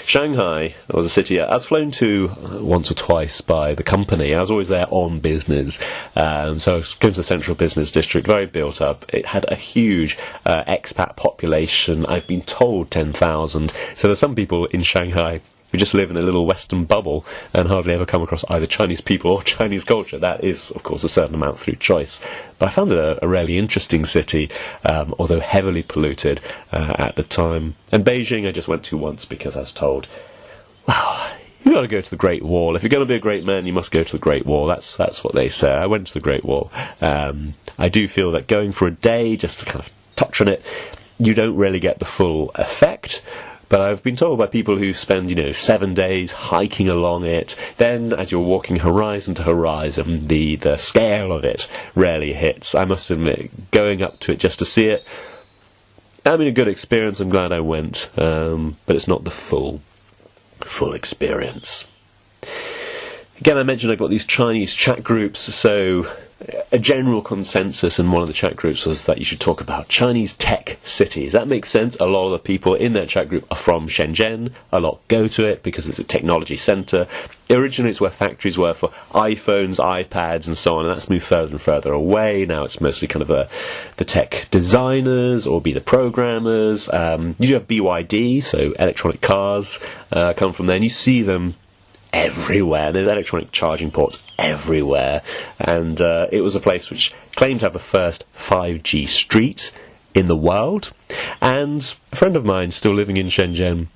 Shanghai was a city I was flown to once or twice by the company. I was always there on business, so I was going to the central business district, very built up. It had a huge expat population. I've been told 10,000. So there's some people in Shanghai who just live in a little Western bubble and hardly ever come across either Chinese people or Chinese culture. That is, of course, a certain amount through choice. But I found it a really interesting city, although heavily polluted at the time. And Beijing I just went to once because I was told, wow, you've got to go to the Great Wall. If you're going to be a great man, you must go to the Great Wall. That's what they say. I went to the Great Wall. I do feel that going for a day, just to kind of touch on it, you don't really get the full effect. But I've been told by people who spend, 7 days hiking along it, then as you're walking horizon to horizon, the scale of it rarely hits. I must admit, going up to it just to see it, a good experience. I'm glad I went, but it's not the full experience. Again, I mentioned I've got these Chinese chat groups, so a general consensus in one of the chat groups was that you should talk about Chinese tech cities. That makes sense. A lot of the people in that chat group are from Shenzhen. A lot go to it because it's a technology centre. Originally it's where factories were for iPhones, iPads and so on, and that's moved further and further away. Now it's mostly kind of the tech designers or be the programmers. You do have BYD, so electronic cars come from there, and you see them everywhere. There's electronic charging ports everywhere, and it was a place which claimed to have the first 5G street in the world. And a friend of mine still living in Shenzhen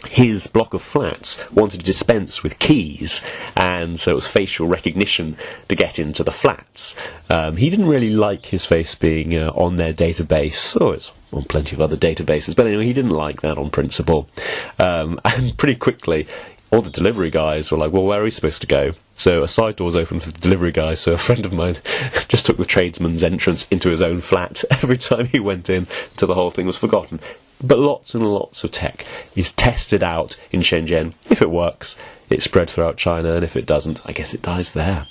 his block of flats wanted to dispense with keys, and so it was facial recognition to get into the flats. He didn't really like his face being on their database, or it's on plenty of other databases, but anyway, he didn't like that on principle. And pretty quickly, all the delivery guys were like, well, where are we supposed to go? So a side door was open for the delivery guys, so a friend of mine just took the tradesman's entrance into his own flat every time he went in, till the whole thing was forgotten. But lots and lots of tech is tested out in Shenzhen. If it works, it's spread throughout China, and if it doesn't, I guess it dies there.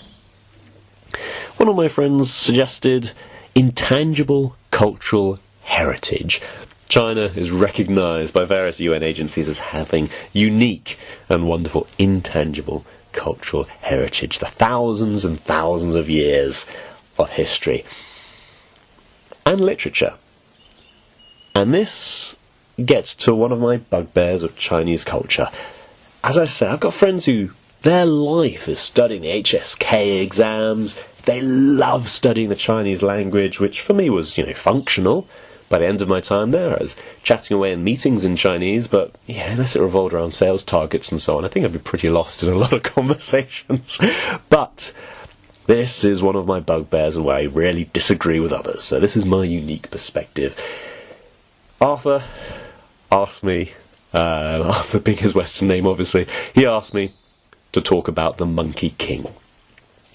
One of my friends suggested intangible cultural heritage. China is recognised by various UN agencies as having unique and wonderful intangible cultural heritage, the thousands and thousands of years of history and literature. And this gets to one of my bugbears of Chinese culture. As I say, I've got friends who their life is studying the HSK exams. They love studying the Chinese language, which for me was, functional. By the end of my time there, I was chatting away in meetings in Chinese, but unless it revolved around sales targets and so on, I think I'd be pretty lost in a lot of conversations. But this is one of my bugbears and where I really disagree with others, so this is my unique perspective. Arthur asked me, Arthur being his Western name obviously, he asked me to talk about the Monkey King.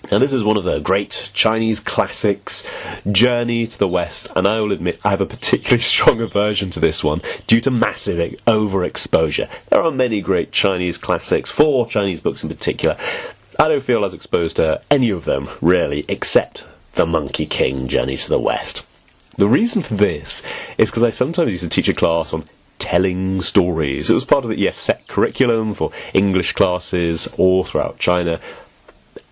Now this is one of the great Chinese classics, Journey to the West, and I will admit I have a particularly strong aversion to this one due to massive overexposure. There are many great Chinese classics, 4 Chinese books in particular. I don't feel as exposed to any of them, really, except the Monkey King, Journey to the West. The reason for this is because I sometimes used to teach a class on telling stories. It was part of the EF-SEC curriculum for English classes all throughout China.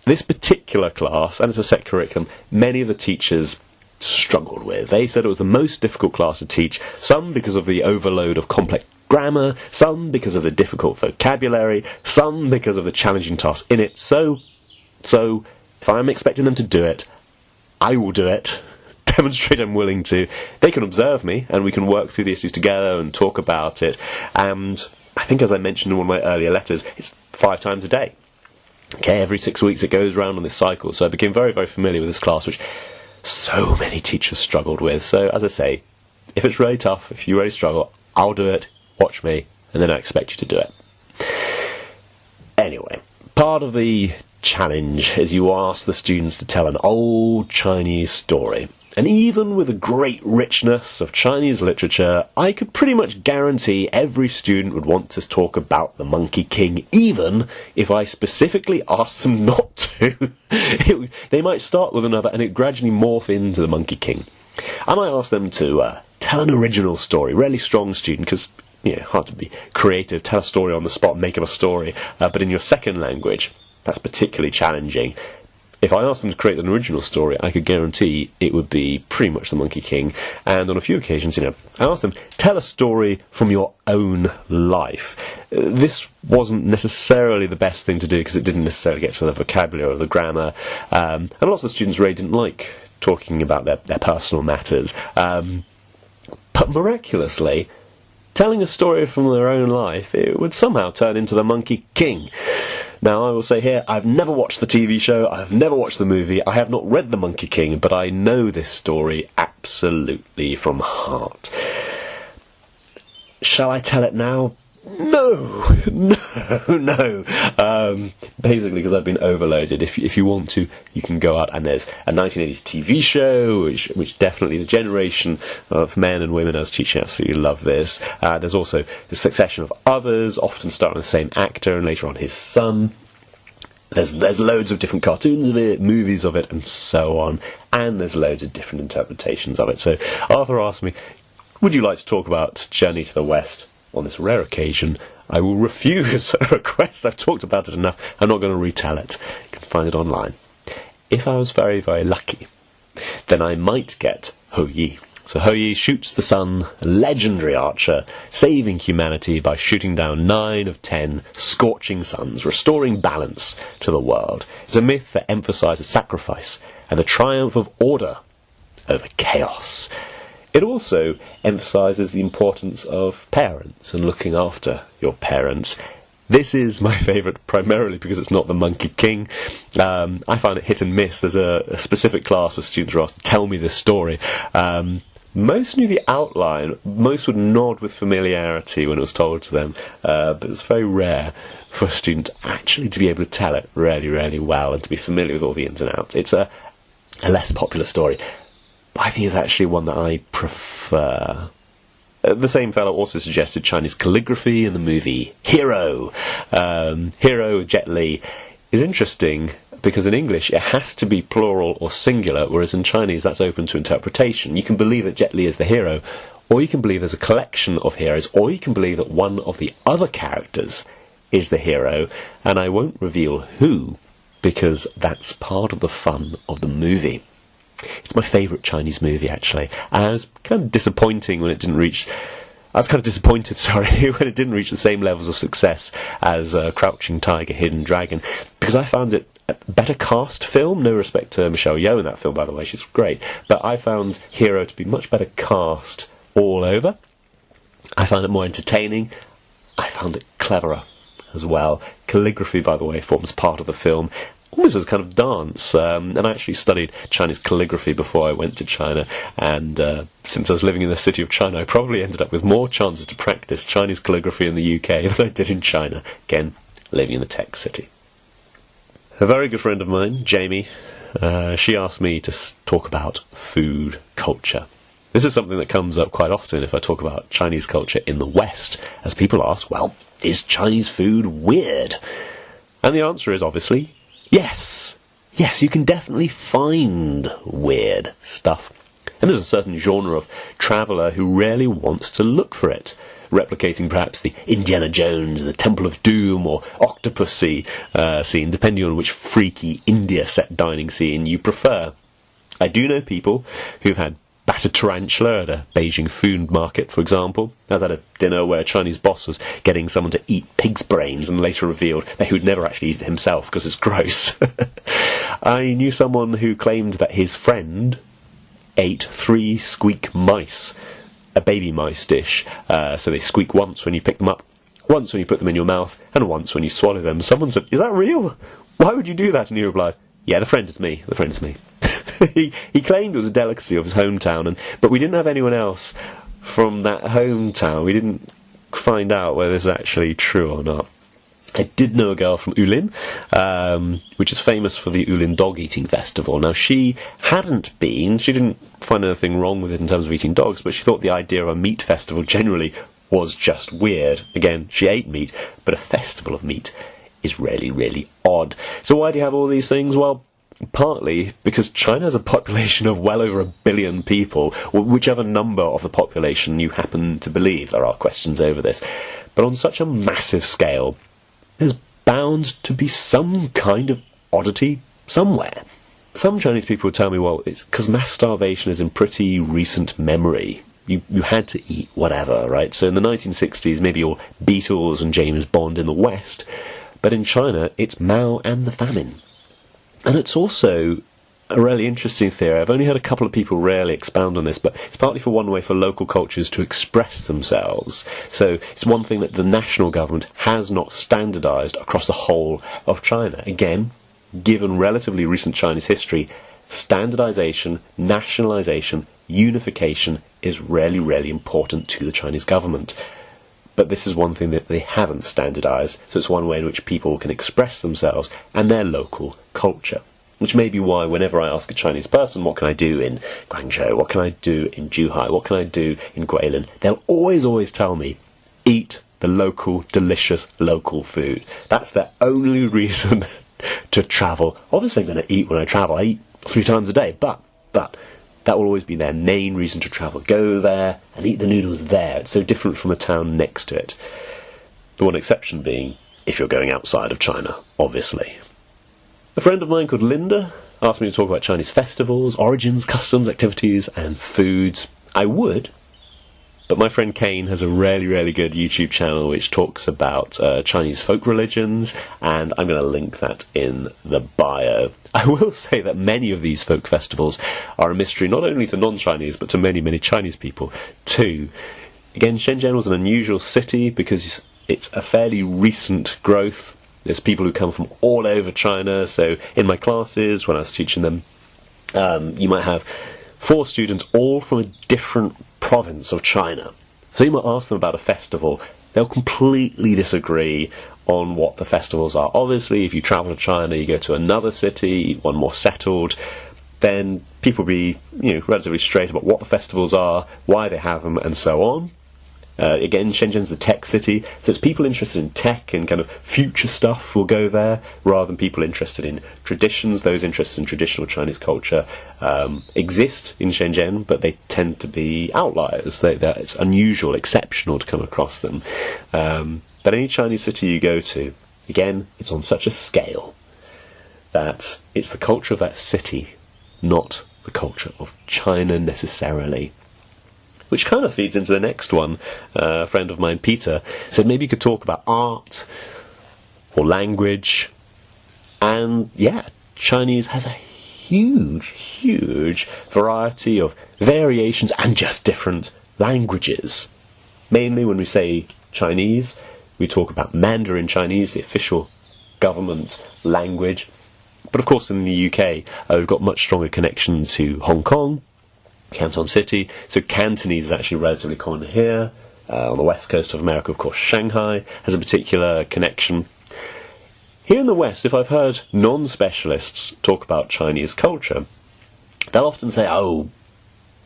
This particular class, and it's a set curriculum, many of the teachers struggled with. They said it was the most difficult class to teach, some because of the overload of complex grammar, some because of the difficult vocabulary, some because of the challenging tasks in it. So if I'm expecting them to do it, I will do it. Demonstrate I'm willing to. They can observe me, and we can work through the issues together and talk about it. And I think, as I mentioned in one of my earlier letters, it's 5 times a day. Okay, every 6 weeks it goes round on this cycle, so I became very, very familiar with this class, which so many teachers struggled with. So, as I say, if it's really tough, if you really struggle, I'll do it, watch me, and then I expect you to do it. Anyway, part of the challenge is you ask the students to tell an old Chinese story. And even with the great richness of Chinese literature, I could pretty much guarantee every student would want to talk about the Monkey King, even if I specifically asked them not to. They might start with another and it gradually morph into the Monkey King. I might ask them to tell an original story, really strong student, because hard to be creative, tell a story on the spot, make up a story, but in your second language, that's particularly challenging. If I asked them to create an original story, I could guarantee it would be pretty much the Monkey King. And on a few occasions, I asked them, tell a story from your own life. This wasn't necessarily the best thing to do because it didn't necessarily get to the vocabulary or the grammar. And lots of students really didn't like talking about their personal matters. But miraculously, telling a story from their own life, it would somehow turn into the Monkey King. Now, I will say here, I've never watched the TV show, I've never watched the movie, I have not read The Monkey King, but I know this story absolutely from heart. Shall I tell it now? No. Basically, because I've been overloaded. If you want to, you can go out, and there's a 1980s TV show, which definitely the generation of men and women as teaching absolutely love this. There's also the succession of others, often starring the same actor, and later on his son. There's loads of different cartoons of it, movies of it, and so on. And there's loads of different interpretations of it. So Arthur asked me, would you like to talk about Journey to the West? On this rare occasion, I will refuse a request. I've talked about it enough. I'm not going to retell it. You can find it online. If I was very, very lucky, then I might get Hou Yi. So Hou Yi shoots the sun, a legendary archer, saving humanity by shooting down 9 of 10 scorching suns, restoring balance to the world. It's a myth that emphasises sacrifice and the triumph of order over chaos. It also emphasises the importance of parents and looking after your parents. This is my favourite primarily because it's not the Monkey King. I find it hit and miss. There's a specific class of students who are asked to tell me this story. Most knew the outline. Most would nod with familiarity when it was told to them, but it's very rare for a student actually to be able to tell it really, really well and to be familiar with all the ins and outs. It's a less popular story, but I think it's actually one that I prefer. The same fellow also suggested Chinese calligraphy in the movie Hero. Hero, Jet Li, is interesting because in English it has to be plural or singular, whereas in Chinese that's open to interpretation. You can believe that Jet Li is the hero, or you can believe there's a collection of heroes, or you can believe that one of the other characters is the hero, and I won't reveal who, because that's part of the fun of the movie. It's my favourite Chinese movie, actually. I was kind of disappointed, when it didn't reach the same levels of success as Crouching Tiger, Hidden Dragon, because I found it a better cast film. No respect to Michelle Yeoh in that film, by the way, she's great. But I found Hero to be much better cast all over. I found it more entertaining. I found it cleverer as well. Calligraphy, by the way, forms part of the film, almost as a kind of dance. And I actually studied Chinese calligraphy before I went to China, and since I was living in the city of China, I probably ended up with more chances to practice Chinese calligraphy in the UK than I did in China, again, living in the tech city. A very good friend of mine, Jamie, she asked me to talk about food culture. This is something that comes up quite often if I talk about Chinese culture in the West, as people ask, well, is Chinese food weird? And the answer is obviously yes. Yes, you can definitely find weird stuff. And there's a certain genre of traveller who rarely wants to look for it, replicating perhaps the Indiana Jones, the Temple of Doom, or Octopussy scene, depending on which freaky India-set dining scene you prefer. I do know people who've had battered tarantula at a Beijing food market, for example. I was at a dinner where a Chinese boss was getting someone to eat pig's brains and later revealed that he would never actually eat it himself because it's gross. I knew someone who claimed that his friend ate 3 squeak mice, a baby mice dish. So they squeak once when you pick them up, once when you put them in your mouth, and once when you swallow them. Someone said, "Is that real? Why would you do that?" And he replied, "Yeah, the friend is me. He claimed it was a delicacy of his hometown, but we didn't have anyone else from that hometown. We didn't find out whether this is actually true or not. I did know a girl from Yulin, which is famous for the Yulin dog eating festival. Now, she didn't find anything wrong with it in terms of eating dogs, but she thought the idea of a meat festival generally was just weird. Again, she ate meat, but a festival of meat is really, really odd. So why do you have all these things? Well, partly because China has a population of well over 1 billion people, or whichever number of the population you happen to believe. There are questions over this. But on such a massive scale, there's bound to be some kind of oddity somewhere. Some Chinese people would tell me, well, it's because mass starvation is in pretty recent memory. You had to eat whatever, right? So in the 1960s, maybe you're Beatles and James Bond in the West, but in China, it's Mao and the famine. And it's also a really interesting theory. I've only heard a couple of people rarely expound on this, but it's partly for one way for local cultures to express themselves. So it's one thing that the national government has not standardised across the whole of China. Again, given relatively recent Chinese history, standardisation, nationalisation, unification is really, really important to the Chinese government. But this is one thing that they haven't standardised, so it's one way in which people can express themselves and their local culture. Which may be why whenever I ask a Chinese person, what can I do in Guangzhou, what can I do in Zhuhai, what can I do in Guilin, they'll always tell me, eat the local, delicious local food. That's their only reason to travel. Obviously I'm going to eat when I travel. I eat 3 times a day, but that will always be their main reason to travel. Go there and eat the noodles there. It's so different from the town next to it. The one exception being if you're going outside of China, obviously. A friend of mine called Linda asked me to talk about Chinese festivals, origins, customs, activities, and foods. I would, but my friend Kane has a really, really good YouTube channel which talks about Chinese folk religions, and I'm going to link that in the bio. I will say that many of these folk festivals are a mystery not only to non-Chinese but to many, many Chinese people too. Again, Shenzhen was an unusual city because it's a fairly recent growth. There's people who come from all over China, so in my classes, when I was teaching them, you might have 4 students all from a different province of China. So you might ask them about a festival. They'll completely disagree on what the festivals are. Obviously, if you travel to China, you go to another city, one more settled, then people will be relatively straight about what the festivals are, why they have them, and so on. Again, Shenzhen's the tech city, so it's people interested in tech and kind of future stuff will go there, rather than people interested in traditions. Those interested in traditional Chinese culture exist in Shenzhen, but they tend to be outliers. It's unusual, exceptional to come across them. But any Chinese city you go to, again, it's on such a scale that it's the culture of that city, not the culture of China necessarily. Which kind of feeds into the next one. A friend of mine, Peter, said maybe you could talk about art or language. And yeah, Chinese has a huge, huge variety of variations and just different languages. Mainly when we say Chinese, we talk about Mandarin Chinese, the official government language. But of course in the UK, we've got much stronger connection to Hong Kong, Canton City, so Cantonese is actually relatively common here. On the west coast of America, of course, Shanghai has a particular connection. Here in the West, if I've heard non-specialists talk about Chinese culture, they'll often say, oh,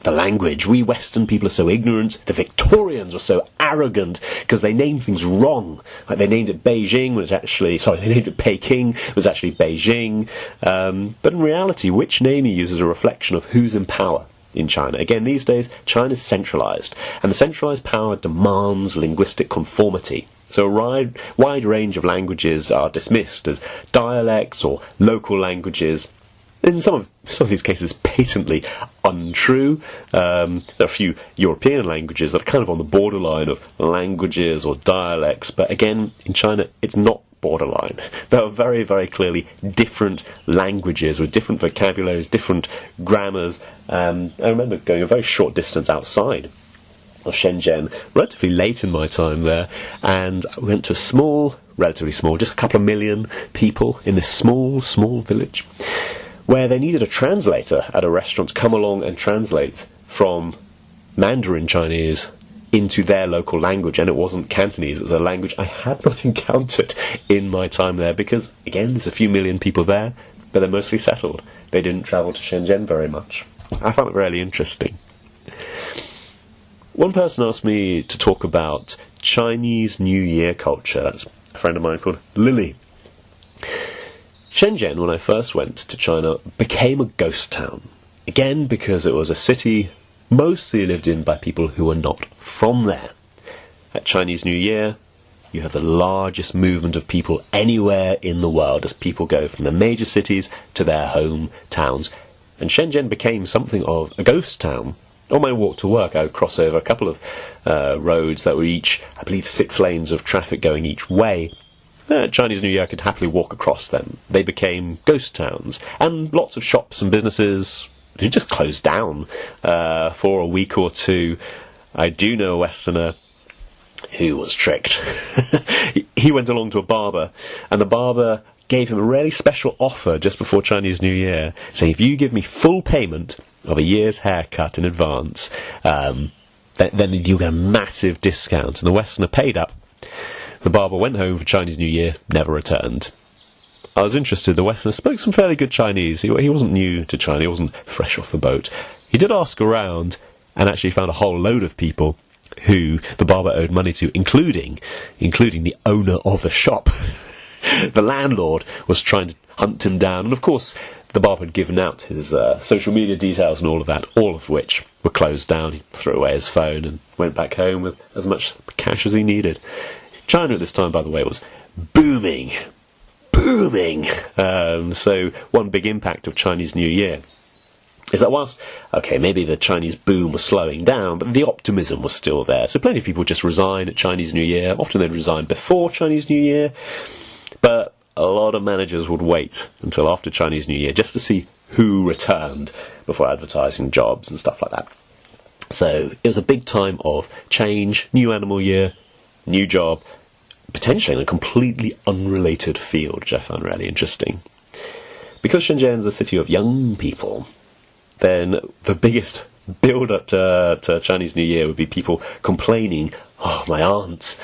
the language, we Western people are so ignorant, the Victorians were so arrogant because they named things wrong. Like they named it Beijing, they named it Peking, it was actually Beijing. But in reality, which name you use is a reflection of who's in power in China. Again, these days, China's centralised, and the centralised power demands linguistic conformity. So a wide range of languages are dismissed as dialects or local languages. In some of these cases, patently untrue. There are a few European languages that are kind of on the borderline of languages or dialects, but again, in China, it's not borderline. There are very, very clearly different languages with different vocabularies, different grammars. I remember going a very short distance outside of Shenzhen, relatively late in my time there, and I went to a relatively small, just a couple of million people in this small, small village, where they needed a translator at a restaurant to come along and translate from Mandarin Chinese into their local language, and it wasn't Cantonese, it was a language I had not encountered in my time there, because, again, there's a few million people there, but they're mostly settled. They didn't travel to Shenzhen very much. I found it really interesting. One person asked me to talk about Chinese New Year culture. That's a friend of mine called Lily. Shenzhen, when I first went to China, became a ghost town. Again, because it was a city mostly lived in by people who were not from there. At Chinese New Year, you have the largest movement of people anywhere in the world as people go from the major cities to their home towns. And Shenzhen became something of a ghost town. On my walk to work, I would cross over a couple of roads that were each, I believe, 6 lanes of traffic going each way. Chinese New Year, I could happily walk across them. They became ghost towns, and lots of shops and businesses who just closed down for a week or two. I do know a Westerner who was tricked. He went along to a barber, and the barber gave him a really special offer just before Chinese New Year, saying, if you give me full payment of a year's haircut in advance, then you get a massive discount. And the Westerner paid up. The barber went home for Chinese New Year, never returned. I was interested. The Westerner spoke some fairly good Chinese. He wasn't new to China. He wasn't fresh off the boat. He did ask around and actually found a whole load of people who the barber owed money to, including the owner of the shop. The landlord was trying to hunt him down. And of course, the barber had given out his social media details and all of that, all of which were closed down. He threw away his phone and went back home with as much cash as he needed. China at this time, by the way, was booming. So one big impact of Chinese New Year is that whilst, okay, maybe the Chinese boom was slowing down, but the optimism was still there. So plenty of people just resign at Chinese New Year. Often they'd resign before Chinese New Year, but a lot of managers would wait until after Chinese New Year just to see who returned before advertising jobs and stuff like that. So it was a big time of change, new animal year, new job, potentially in a completely unrelated field, which I found really interesting. Because Shenzhen's a city of young people, then the biggest build-up to Chinese New Year would be people complaining, oh, my aunts,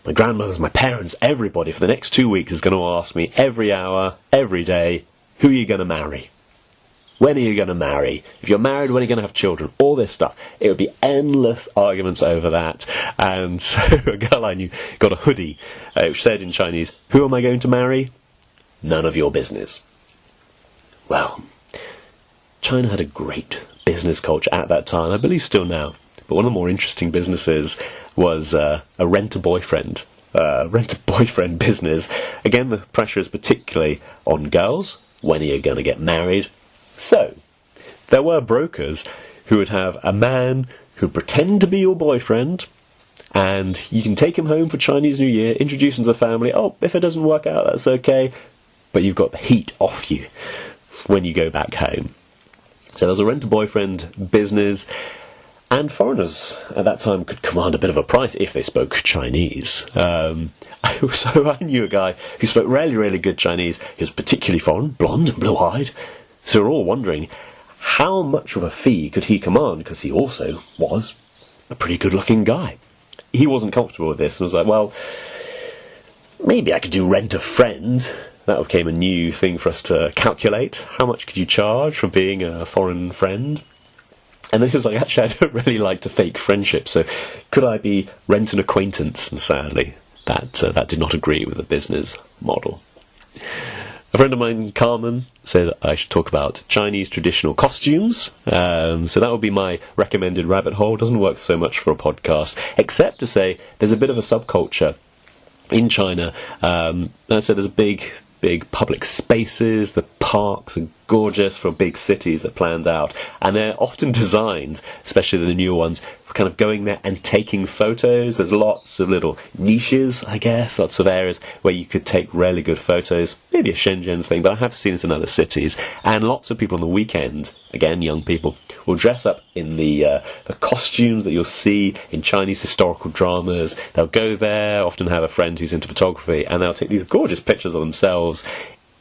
my grandmothers, my parents, everybody for the next 2 weeks is going to ask me every hour, every day, who are you going to marry? When are you going to marry? If you're married, when are you going to have children? All this stuff. It would be endless arguments over that. And so a girl I knew got a hoodie which said in Chinese, who am I going to marry? None of your business. Well, China had a great business culture at that time, I believe still now. But one of the more interesting businesses was a rent-a-boyfriend. Rent-a-boyfriend business. Again, the pressure is particularly on girls. When are you going to get married? So, there were brokers who would have a man who would pretend to be your boyfriend, and you can take him home for Chinese New Year, introduce him to the family. Oh, if it doesn't work out, that's okay. But you've got the heat off you when you go back home. So there was a rent-a-boyfriend business, and foreigners at that time could command a bit of a price if they spoke Chinese. So I knew a guy who spoke really, really good Chinese. He was particularly foreign, blonde and blue-eyed. So we're all wondering, how much of a fee could he command? Because he also was a pretty good-looking guy. He wasn't comfortable with this and was like, well, maybe I could do rent-a-friend. That became a new thing for us to calculate. How much could you charge for being a foreign friend? And then he was like, actually, I don't really like to fake friendship, so could I be rent an acquaintance? And sadly, that did not agree with the business model. A friend of mine, Carmen, said I should talk about Chinese traditional costumes. So that would be my recommended rabbit hole. Doesn't work so much for a podcast, except to say there's a bit of a subculture in China. I said there's big public spaces. The parks are gorgeous for big cities that planned out, and they're often designed, especially the newer ones, for kind of going there and taking photos. There's lots of little niches, I guess, lots of areas where you could take really good photos. Maybe a Shenzhen thing, but I have seen it in other cities. And lots of people on the weekend, again, young people, will dress up in the costumes that you'll see in Chinese historical dramas. They'll go there, often have a friend who's into photography, and they'll take these gorgeous pictures of themselves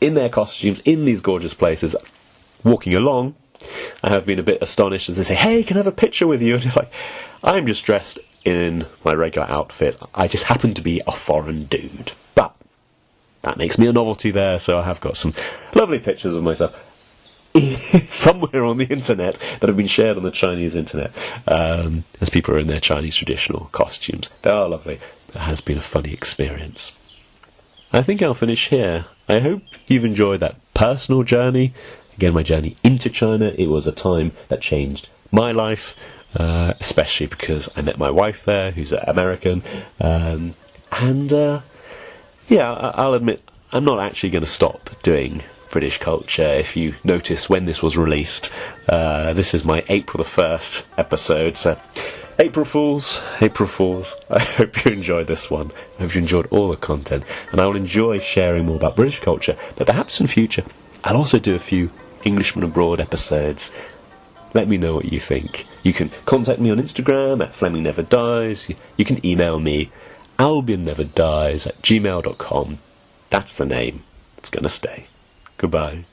in their costumes, in these gorgeous places, walking along. I have been a bit astonished as they say, hey, can I have a picture with you? And you're like, I'm just dressed in my regular outfit. I just happen to be a foreign dude. But that makes me a novelty there, so I have got some lovely pictures of myself somewhere on the internet that have been shared on the Chinese internet, as people are in their Chinese traditional costumes. They are lovely. It has been a funny experience. I think I'll finish here. I hope you've enjoyed that personal journey. Again, my journey into China. It was a time that changed my life, especially because I met my wife there, who's American. Yeah, I'll admit, I'm not actually going to stop doing British culture. If you notice when this was released, this is my April the 1st episode, so April Fools. I hope you enjoyed this one. I hope you enjoyed all the content, and I will enjoy sharing more about British culture, but perhaps in future I'll also do a few Englishman Abroad episodes. Let me know what you think. You can contact me on Instagram at Fleming Never Dies. You can email me albionneverdies@gmail.com. That's the name. It's going to stay. Goodbye.